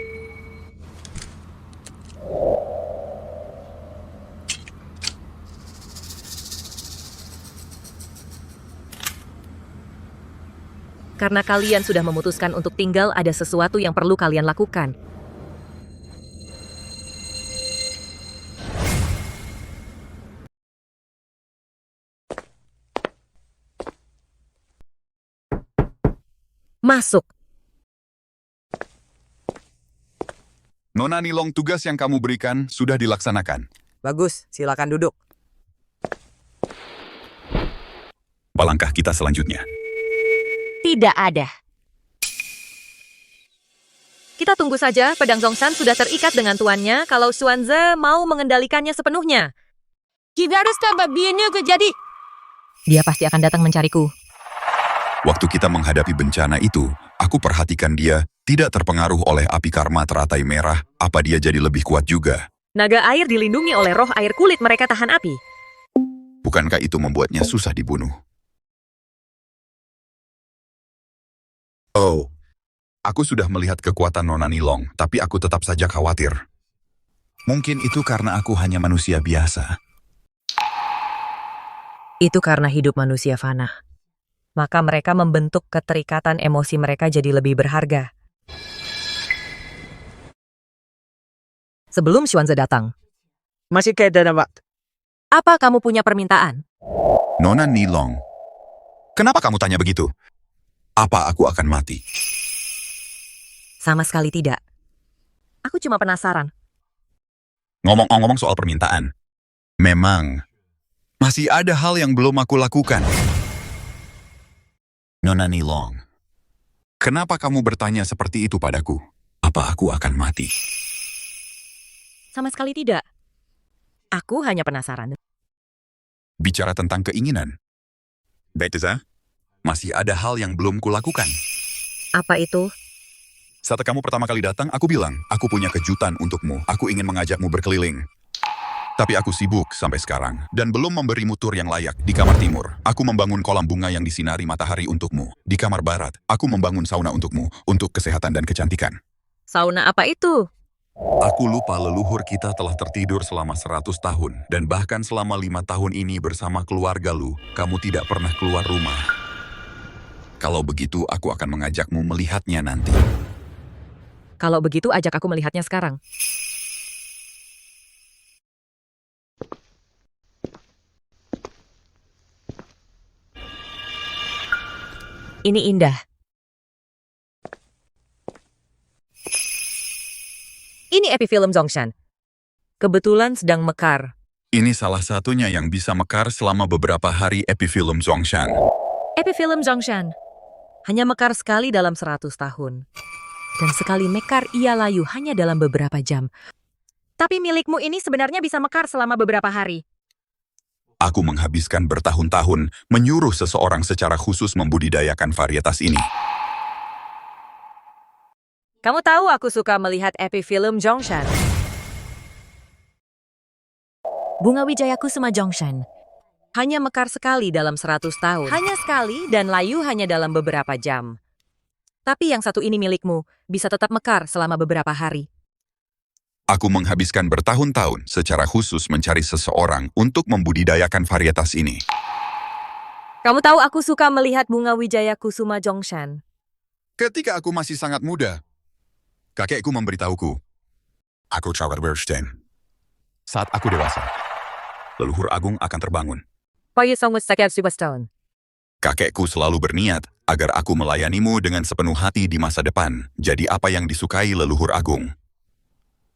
Karena kalian sudah memutuskan untuk tinggal, ada sesuatu yang perlu kalian lakukan. Masuk.
Nona Nilong, tugas yang kamu berikan sudah dilaksanakan.
Bagus, silakan duduk.
Apa langkah kita selanjutnya?
Tidak ada. Kita tunggu saja, pedang Zongshan sudah terikat dengan tuannya kalau Xuanze mau mengendalikannya sepenuhnya.
Kita harus tambah biarnya terjadi.
Dia pasti akan datang mencariku.
Waktu kita menghadapi bencana itu, aku perhatikan dia tidak terpengaruh oleh api karma teratai merah. Apa dia jadi lebih kuat juga?
Naga air dilindungi oleh roh air, kulit mereka tahan api.
Bukankah itu membuatnya susah dibunuh? Oh, aku sudah melihat kekuatan Nona Nilong, tapi aku tetap saja khawatir. Mungkin itu karena aku hanya manusia biasa.
Itu karena hidup manusia fana. Maka mereka membentuk keterikatan emosi mereka jadi lebih berharga. Sebelum Xuanze datang.
Masih keadaan apa?
Apa kamu punya permintaan?
Nona Nilong, kenapa kamu tanya begitu? Apa aku akan mati?
Sama sekali tidak. Aku cuma penasaran.
Ngomong-ngomong soal permintaan, memang masih ada hal yang belum aku lakukan. Nona Nilong, kenapa kamu bertanya seperti itu padaku? Apa aku akan mati?
Sama sekali tidak. Aku hanya penasaran.
Bicara tentang keinginan. Beteza, masih ada hal yang belum kulakukan.
Apa itu?
Saat kamu pertama kali datang, aku bilang, aku punya kejutan untukmu. Aku ingin mengajakmu berkeliling. Tapi aku sibuk sampai sekarang, dan belum memberimu tur yang layak. Di kamar timur, aku membangun kolam bunga yang disinari matahari untukmu. Di kamar barat, aku membangun sauna untukmu, untuk kesehatan dan kecantikan.
Sauna apa itu?
Aku lupa leluhur kita telah tertidur selama 100 tahun, dan bahkan selama 5 tahun ini bersama keluarga lu, kamu tidak pernah keluar rumah. Kalau begitu, aku akan mengajakmu melihatnya nanti.
Kalau begitu, ajak aku melihatnya sekarang. Ini indah. Ini epifilm Zongshan. Kebetulan sedang mekar.
Ini salah satunya yang bisa mekar selama beberapa hari epifilm Zongshan.
Epifilm Zongshan. Hanya mekar sekali dalam 100 tahun. Dan sekali mekar ia layu hanya dalam beberapa jam. Tapi milikmu ini sebenarnya bisa mekar selama beberapa hari.
Aku menghabiskan bertahun-tahun menyuruh seseorang secara khusus membudidayakan varietas ini.
Kamu tahu aku suka melihat epifilm Zongshan. Bunga Wijaya Kusuma Zongshan. Hanya mekar sekali dalam 100 tahun. Hanya sekali dan layu hanya dalam beberapa jam. Tapi yang satu ini milikmu, bisa tetap mekar selama beberapa hari.
Aku menghabiskan bertahun-tahun secara khusus mencari seseorang untuk membudidayakan varietas ini.
Kamu tahu aku suka melihat bunga Wijaya Kusuma Zongshan.
Ketika aku masih sangat muda, kakekku memberitahuku, aku Trauer Bernstein. Saat aku dewasa, leluhur agung akan terbangun. Kakekku selalu berniat agar aku melayanimu dengan sepenuh hati di masa depan. Jadi apa yang disukai leluhur agung?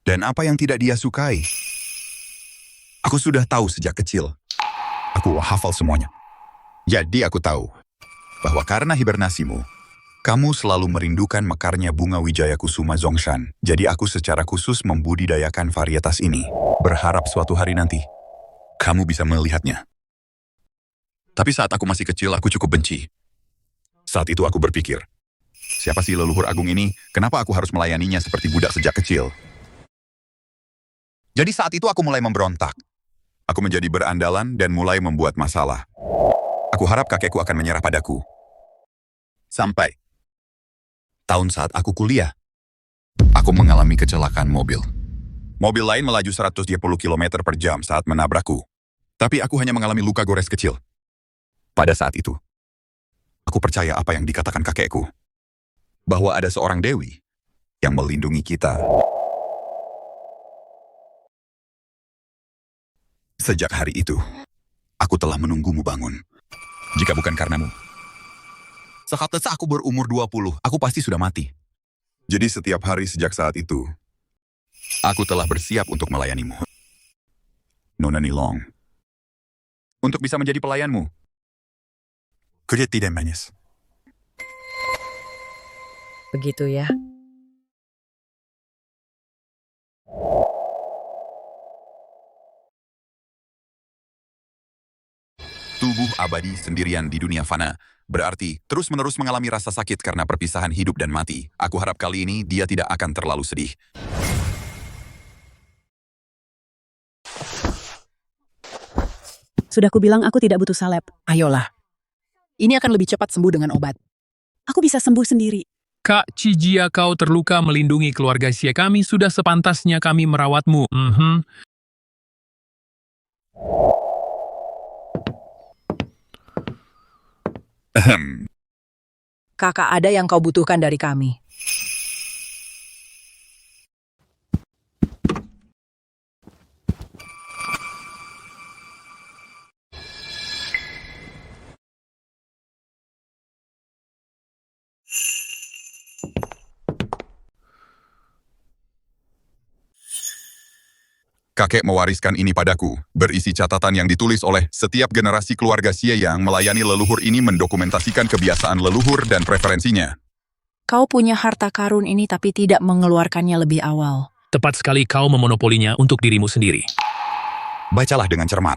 Dan apa yang tidak dia sukai? Aku sudah tahu sejak kecil. Aku hafal semuanya. Jadi aku tahu bahwa karena hibernasimu, kamu selalu merindukan mekarnya bunga Wijaya Kusuma Zongshan. Jadi aku secara khusus membudidayakan varietas ini. Berharap suatu hari nanti, kamu bisa melihatnya. Tapi saat aku masih kecil, aku cukup benci. Saat itu aku berpikir, siapa sih leluhur agung ini? Kenapa aku harus melayaninya seperti budak sejak kecil? Jadi saat itu aku mulai memberontak. Aku menjadi berandalan dan mulai membuat masalah. Aku harap kakekku akan menyerah padaku. Sampai tahun saat aku kuliah, aku mengalami kecelakaan mobil. Mobil lain melaju 110 km per jam saat menabrakku. Tapi aku hanya mengalami luka gores kecil. Pada saat itu, aku percaya apa yang dikatakan kakekku. Bahwa ada seorang dewi yang melindungi kita. Sejak hari itu, aku telah menunggumu bangun. Jika bukan karenamu, saat aku berumur 20, aku pasti sudah mati. Jadi setiap hari sejak saat itu, aku telah bersiap untuk melayanimu. Nona Nilong. Untuk bisa menjadi pelayanmu. Kerja tidak manis.
Begitu ya.
Tubuh abadi sendirian di dunia fana, berarti terus-menerus mengalami rasa sakit karena perpisahan hidup dan mati. Aku harap kali ini dia tidak akan terlalu sedih.
Sudah kubilang aku tidak butuh salep.
Ayolah. Ini akan lebih cepat sembuh dengan obat.
Aku bisa sembuh sendiri.
Kak Cijia, kau terluka melindungi keluarga Xie. Kami sudah sepantasnya kami merawatmu.
Kakak, ada yang kau butuhkan dari kami.
Kakek mewariskan ini padaku, berisi catatan yang ditulis oleh setiap generasi keluarga Xie yang melayani leluhur ini mendokumentasikan kebiasaan leluhur dan preferensinya.
Kau punya harta karun ini tapi tidak mengeluarkannya lebih awal.
Tepat sekali, kau memonopolinya untuk dirimu sendiri.
Bacalah dengan cermat.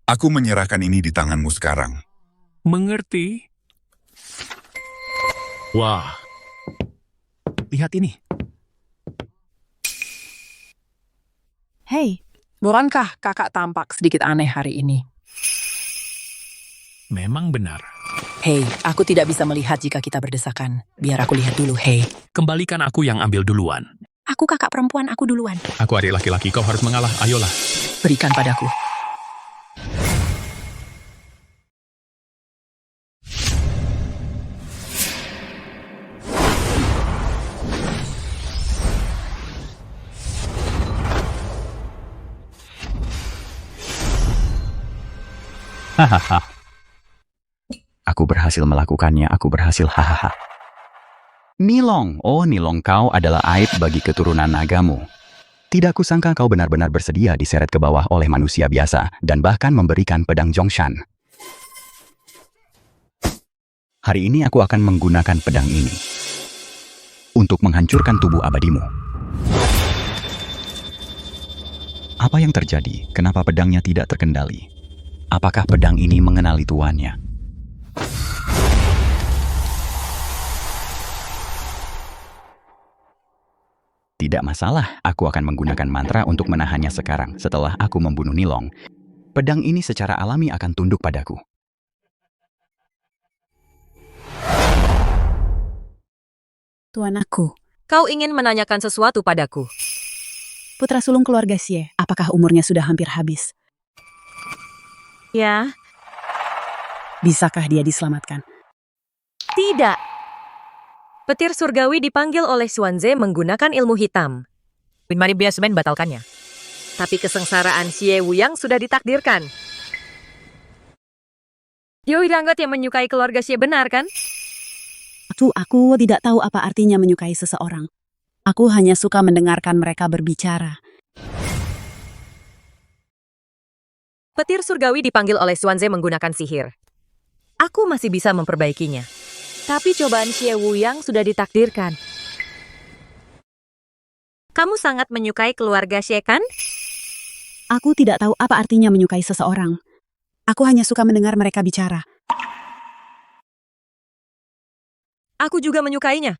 Aku menyerahkan ini di tanganmu sekarang.
Mengerti? Wah. Lihat ini.
Hei, bukankah kakak tampak sedikit aneh hari ini?
Memang benar.
Hei, aku tidak bisa melihat jika kita berdesakan. Biar aku lihat dulu, hei.
Kembalikan aku yang ambil duluan.
Aku kakak perempuan, aku duluan.
Aku adik laki-laki, kau harus mengalah. Ayolah.
Berikan padaku.
Hahaha. Aku berhasil melakukannya, aku berhasil, hahaha. Nilong, oh Nilong, kau adalah aib bagi keturunan nagamu. Tidak kusangka kau benar-benar bersedia diseret ke bawah oleh manusia biasa, dan bahkan memberikan pedang Zongshan. Hari ini aku akan menggunakan pedang ini untuk menghancurkan tubuh abadimu. Apa yang terjadi? Kenapa pedangnya tidak terkendali? Apakah pedang ini mengenali tuannya? Tidak masalah, aku akan menggunakan mantra untuk menahannya sekarang. Setelah aku membunuh Nilong, pedang ini secara alami akan tunduk padaku.
Tuan aku.
Kau ingin menanyakan sesuatu padaku?
Putra sulung keluarga Xie, apakah umurnya sudah hampir habis?
Ya.
Bisakah dia diselamatkan?
Tidak. Petir surgawi dipanggil oleh Xuanze menggunakan ilmu hitam. Mari biasmen batalkannya. Tapi kesengsaraan Xie Wuyang sudah ditakdirkan. Yoi Ranggot yang menyukai keluarga Xie benar kan?
Aku tidak tahu apa artinya menyukai seseorang. Aku hanya suka mendengarkan mereka berbicara.
Petir surgawi dipanggil oleh Xuanze menggunakan sihir. Aku masih bisa memperbaikinya. Tapi cobaan Xie Wuyang sudah ditakdirkan. Kamu sangat menyukai keluarga Xie kan?
Aku tidak tahu apa artinya menyukai seseorang. Aku hanya suka mendengar mereka bicara.
Aku juga menyukainya.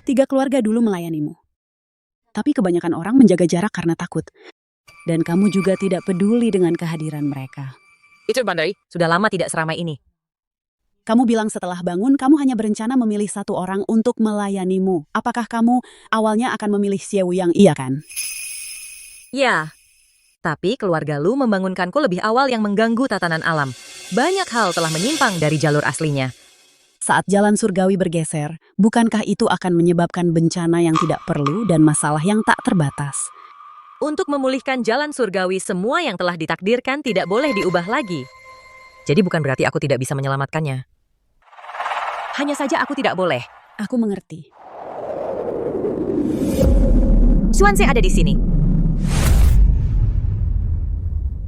3 keluarga dulu melayanimu. Tapi kebanyakan orang menjaga jarak karena takut. Dan kamu juga tidak peduli dengan kehadiran mereka.
Itu Bandai, sudah lama tidak seramai ini.
Kamu bilang setelah bangun, kamu hanya berencana memilih 1 orang untuk melayanimu. Apakah kamu awalnya akan memilih Xie Wuyang, iya kan?
Ya, tapi keluarga Lu membangunkanku lebih awal yang mengganggu tatanan alam. Banyak hal telah menyimpang dari jalur aslinya.
Saat jalan surgawi bergeser, bukankah itu akan menyebabkan bencana yang tidak perlu dan masalah yang tak terbatas?
Untuk memulihkan jalan surgawi, semua yang telah ditakdirkan tidak boleh diubah lagi. Jadi bukan berarti aku tidak bisa menyelamatkannya. Hanya saja aku tidak boleh.
Aku mengerti.
Xuanze ada di sini.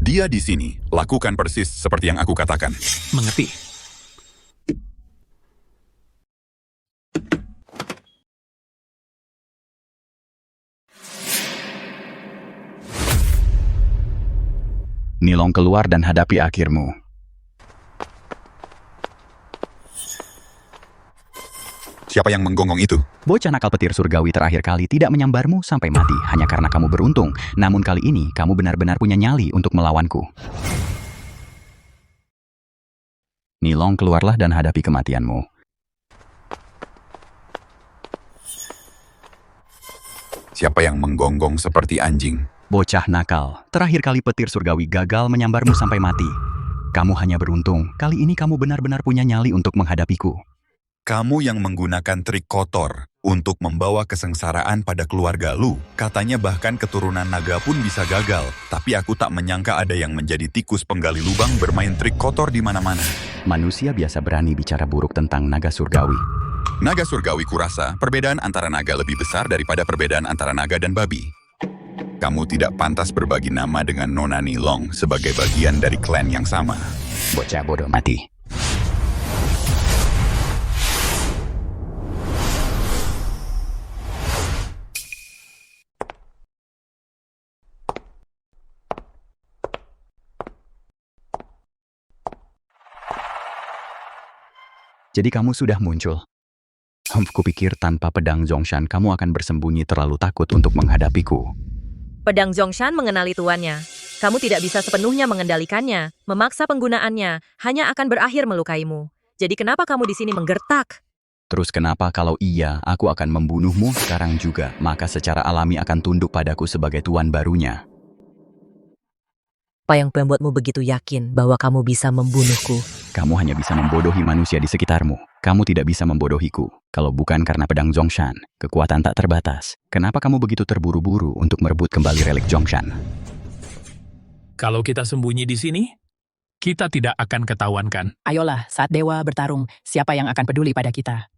Dia di sini. Lakukan persis seperti yang aku katakan.
Mengerti.
Nilong keluar dan hadapi akhirmu.
Siapa yang menggonggong itu?
Bocah nakal petir surgawi terakhir kali tidak menyambarmu sampai mati hanya karena kamu beruntung. Namun kali ini kamu benar-benar punya nyali untuk melawanku. Nilong, keluarlah dan hadapi kematianmu.
Siapa yang menggonggong seperti anjing?
Bocah nakal, terakhir kali petir surgawi gagal menyambarmu sampai mati. Kamu hanya beruntung, kali ini kamu benar-benar punya nyali untuk menghadapiku.
Kamu yang menggunakan trik kotor untuk membawa kesengsaraan pada keluarga Lu. Katanya bahkan keturunan naga pun bisa gagal. Tapi aku tak menyangka ada yang menjadi tikus penggali lubang bermain trik kotor di mana-mana.
Manusia biasa berani bicara buruk tentang naga surgawi.
Naga surgawi kurasa, perbedaan antara naga lebih besar daripada perbedaan antara naga dan babi. Kamu tidak pantas berbagi nama dengan Nona Nilong sebagai bagian dari klan yang sama.
Bocah bodoh mati. Jadi kamu sudah muncul. Kupikir tanpa pedang Zhongshan kamu akan bersembunyi terlalu takut untuk menghadapiku.
Pedang Zhongshan mengenali tuannya. Kamu tidak bisa sepenuhnya mengendalikannya. Memaksa penggunaannya hanya akan berakhir melukaimu. Jadi kenapa kamu di sini menggertak?
Terus kenapa kalau iya, aku akan membunuhmu sekarang juga, maka secara alami akan tunduk padaku sebagai tuan barunya.
Apa yang membuatmu begitu yakin bahwa kamu bisa membunuhku?
Kamu hanya bisa membodohi manusia di sekitarmu. Kamu tidak bisa membodohiku. Kalau bukan karena pedang Zhongshan, kekuatan tak terbatas. Kenapa kamu begitu terburu-buru untuk merebut kembali relik Zhongshan?
Kalau kita sembunyi di sini, kita tidak akan ketahuan kan?
Ayolah, saat dewa bertarung, siapa yang akan peduli pada kita?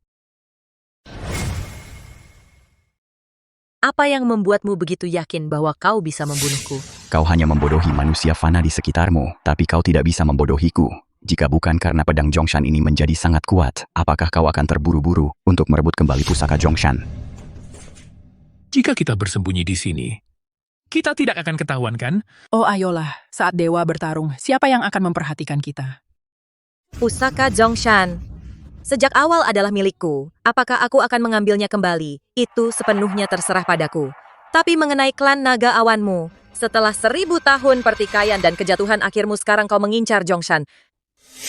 Apa yang membuatmu begitu yakin bahwa kau bisa membunuhku?
Kau hanya membodohi manusia fana di sekitarmu, tapi kau tidak bisa membodohiku. Jika bukan karena pedang Zhongshan ini menjadi sangat kuat, apakah kau akan terburu-buru untuk merebut kembali pusaka Zhongshan?
Jika kita bersembunyi di sini, kita tidak akan ketahuan kan?
Oh ayolah, saat dewa bertarung, siapa yang akan memperhatikan kita?
Pusaka Zhongshan. Sejak awal adalah milikku. Apakah aku akan mengambilnya kembali? Itu sepenuhnya terserah padaku. Tapi mengenai klan naga awanmu, setelah 1000 tahun pertikaian dan kejatuhan akhirmu sekarang kau mengincar Zhongshan.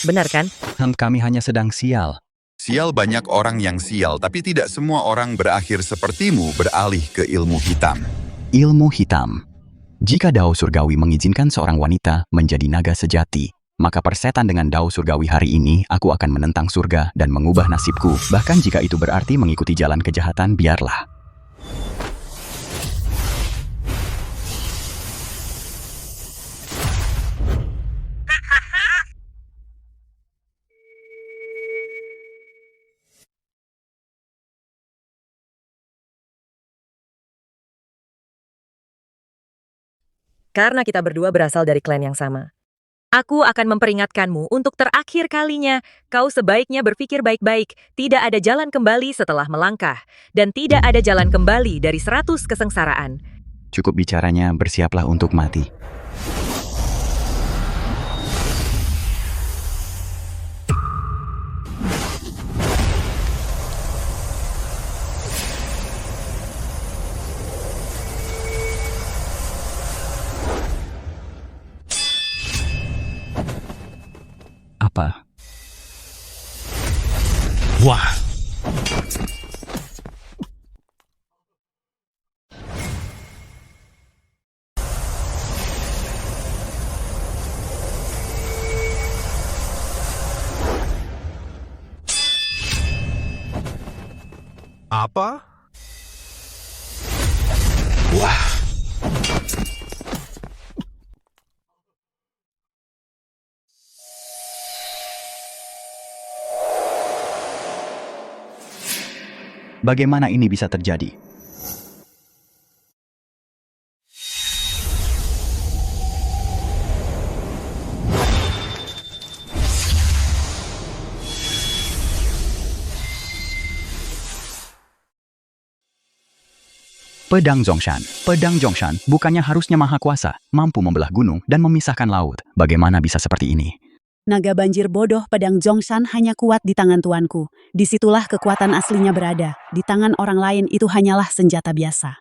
Benar kan?
Kami hanya sedang sial.
Sial banyak orang yang sial, tapi tidak semua orang berakhir sepertimu beralih ke ilmu hitam.
Ilmu hitam. Jika Dao Surgawi mengizinkan seorang wanita menjadi naga sejati, maka persetan dengan Dao Surgawi hari ini, aku akan menentang surga dan mengubah nasibku. Bahkan jika itu berarti mengikuti jalan kejahatan, biarlah.
karena kita berdua berasal dari klan yang sama. Aku akan memperingatkanmu untuk terakhir kalinya. Kau sebaiknya berpikir baik-baik. Tidak ada jalan kembali setelah melangkah. Dan tidak ada jalan kembali dari 100 kesengsaraan.
Cukup bicaranya, bersiaplah untuk mati. Apa?
Wah,
Apa?
wah.
Bagaimana ini bisa terjadi? Pedang Zhongshan. Pedang Zhongshan bukannya harusnya maha kuasa, mampu membelah gunung dan memisahkan laut. Bagaimana bisa seperti ini?
Naga banjir bodoh pedang Zhongshan hanya kuat di tangan tuanku. Disitulah kekuatan aslinya berada. Di tangan orang lain itu hanyalah senjata biasa.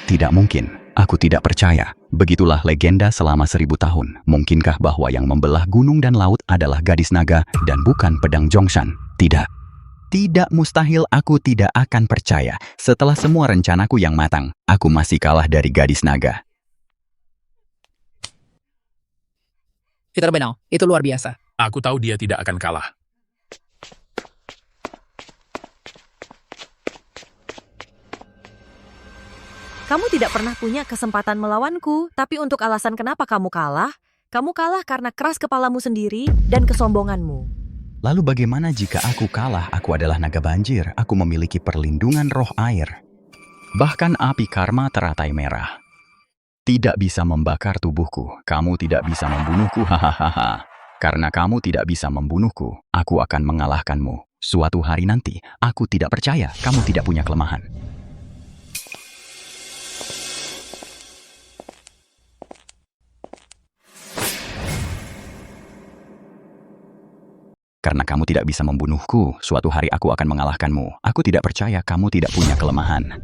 Tidak mungkin. Aku tidak percaya. Begitulah legenda selama 1000 tahun. Mungkinkah bahwa yang membelah gunung dan laut adalah gadis naga dan bukan pedang Zhongshan? Tidak mustahil, aku tidak akan percaya. Setelah semua rencanaku yang matang, aku masih kalah dari gadis naga.
Peter Benal, itu luar biasa.
Aku tahu dia tidak akan kalah.
Kamu tidak pernah punya kesempatan melawanku, tapi untuk alasan kenapa kamu kalah karena keras kepalamu sendiri dan kesombonganmu.
Lalu bagaimana jika aku kalah? Aku adalah naga banjir. Aku memiliki perlindungan roh air. Bahkan api karma teratai merah tidak bisa membakar tubuhku. Kamu tidak bisa membunuhku, hahaha. Karena kamu tidak bisa membunuhku, aku akan mengalahkanmu. Suatu hari nanti, aku tidak percaya kamu tidak punya kelemahan. Karena kamu tidak bisa membunuhku, suatu hari aku akan mengalahkanmu. Aku tidak percaya kamu tidak punya kelemahan.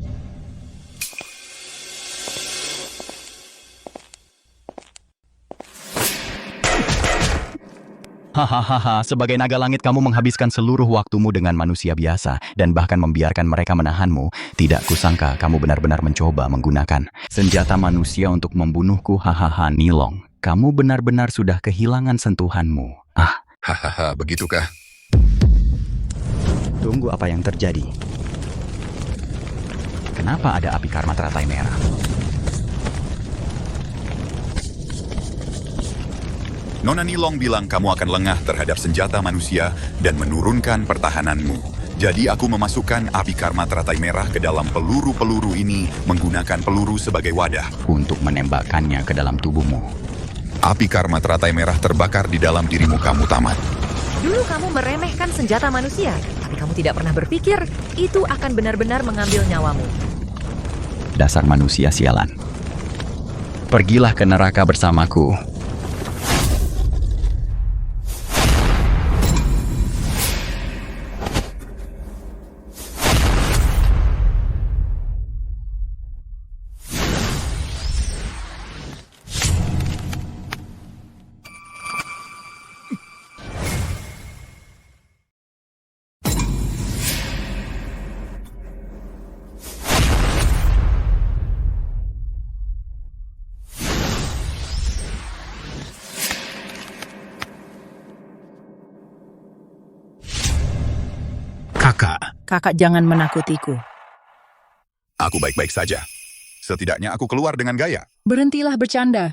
Hahaha, sebagai naga langit kamu menghabiskan seluruh waktumu dengan manusia biasa dan bahkan membiarkan mereka menahanmu. Tidak kusangka kamu benar-benar mencoba menggunakan senjata manusia untuk membunuhku. Hahaha, Nilong. Kamu benar-benar sudah kehilangan sentuhanmu.
Hahaha, begitukah?
Tunggu, apa yang terjadi? Kenapa ada api karma teratai merah?
Nona Nilong bilang kamu akan lengah terhadap senjata manusia dan menurunkan pertahananmu. Jadi aku memasukkan api karma teratai merah ke dalam peluru-peluru ini menggunakan peluru sebagai wadah.
Untuk menembakkannya ke dalam tubuhmu.
Api karma teratai merah terbakar di dalam dirimu, kamu tamat.
Dulu kamu meremehkan senjata manusia, tapi kamu tidak pernah berpikir itu akan benar-benar mengambil nyawamu.
Dasar manusia sialan. Pergilah ke neraka bersamaku.
Kakak jangan menakutiku.
Aku baik-baik saja. Setidaknya aku keluar dengan gaya.
Berhentilah bercanda.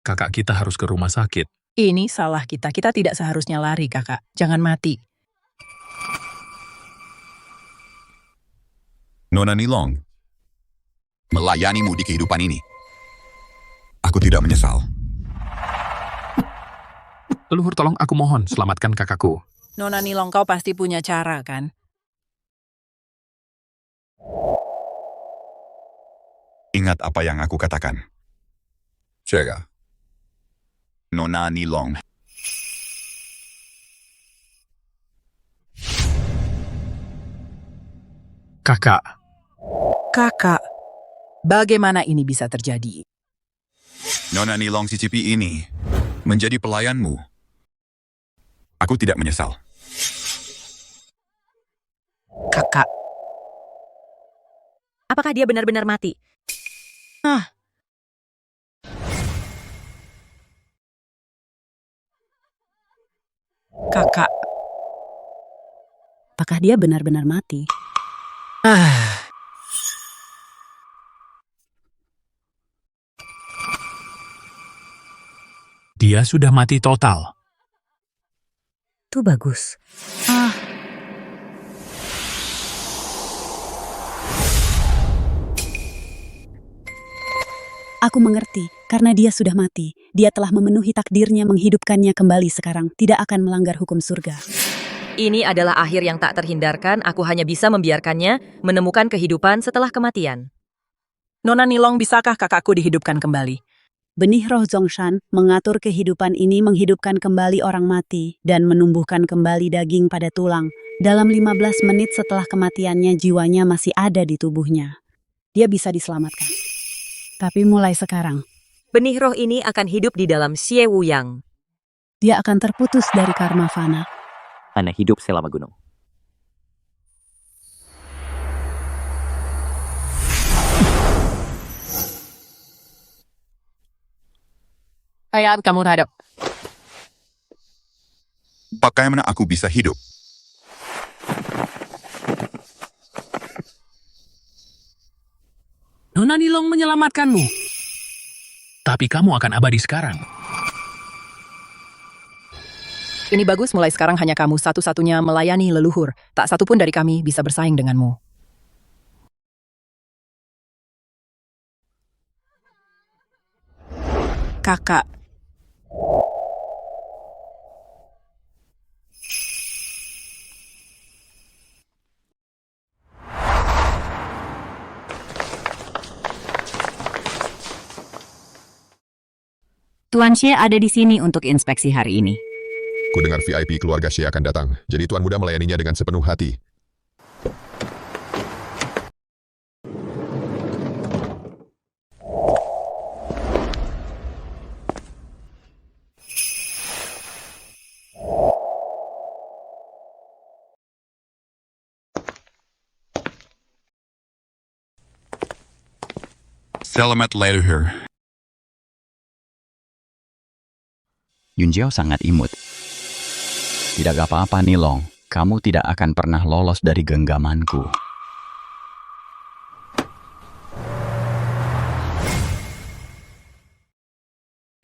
Kakak kita harus ke rumah sakit.
Ini salah kita. Kita tidak seharusnya lari, kakak. Jangan mati.
Nona Nilong, melayanimu di kehidupan ini. Aku tidak menyesal.
Leluhur, tolong aku mohon, selamatkan kakakku.
Nona Nilong, kau pasti punya cara, kan?
Ingat apa yang aku katakan. Jaga. Nona Nilong.
Kakak.
Kakak, bagaimana ini bisa terjadi?
Nona Nilong cicipi ini menjadi pelayanmu. Aku tidak menyesal.
Kakak.
Apakah dia benar-benar mati?
Kakak.
Apakah dia benar-benar mati?
Dia sudah mati total.
Itu bagus. Aku mengerti, karena dia sudah mati. Dia telah memenuhi takdirnya menghidupkannya kembali sekarang, tidak akan melanggar hukum surga.
Ini adalah akhir yang tak terhindarkan, aku hanya bisa membiarkannya menemukan kehidupan setelah kematian.
Nona Nilong, bisakah kakakku dihidupkan kembali?
Benih roh Zongshan mengatur kehidupan ini menghidupkan kembali orang mati dan menumbuhkan kembali daging pada tulang. Dalam 15 menit setelah kematiannya, jiwanya masih ada di tubuhnya. Dia bisa diselamatkan. Tapi mulai sekarang,
benih roh ini akan hidup di dalam Xie Wuyang.
dia akan terputus dari karma fana.
Anak hidup selama gunung.
Ayah, kamu hadap.
Bagaimana aku bisa hidup?
Nona Nilong menyelamatkanmu. Tapi kamu akan abadi sekarang.
Ini bagus, mulai sekarang hanya kamu satu-satunya melayani leluhur. Tak satu pun dari kami bisa bersaing denganmu. Kakak.
Tuan Xie ada di sini untuk inspeksi hari ini.
Ku dengar VIP keluarga Xie akan datang, jadi Tuan Muda melayaninya dengan sepenuh hati.
Selamat leluhur.
Yunjiao sangat imut. Tidak apa-apa Nilong, kamu tidak akan pernah lolos dari genggamanku.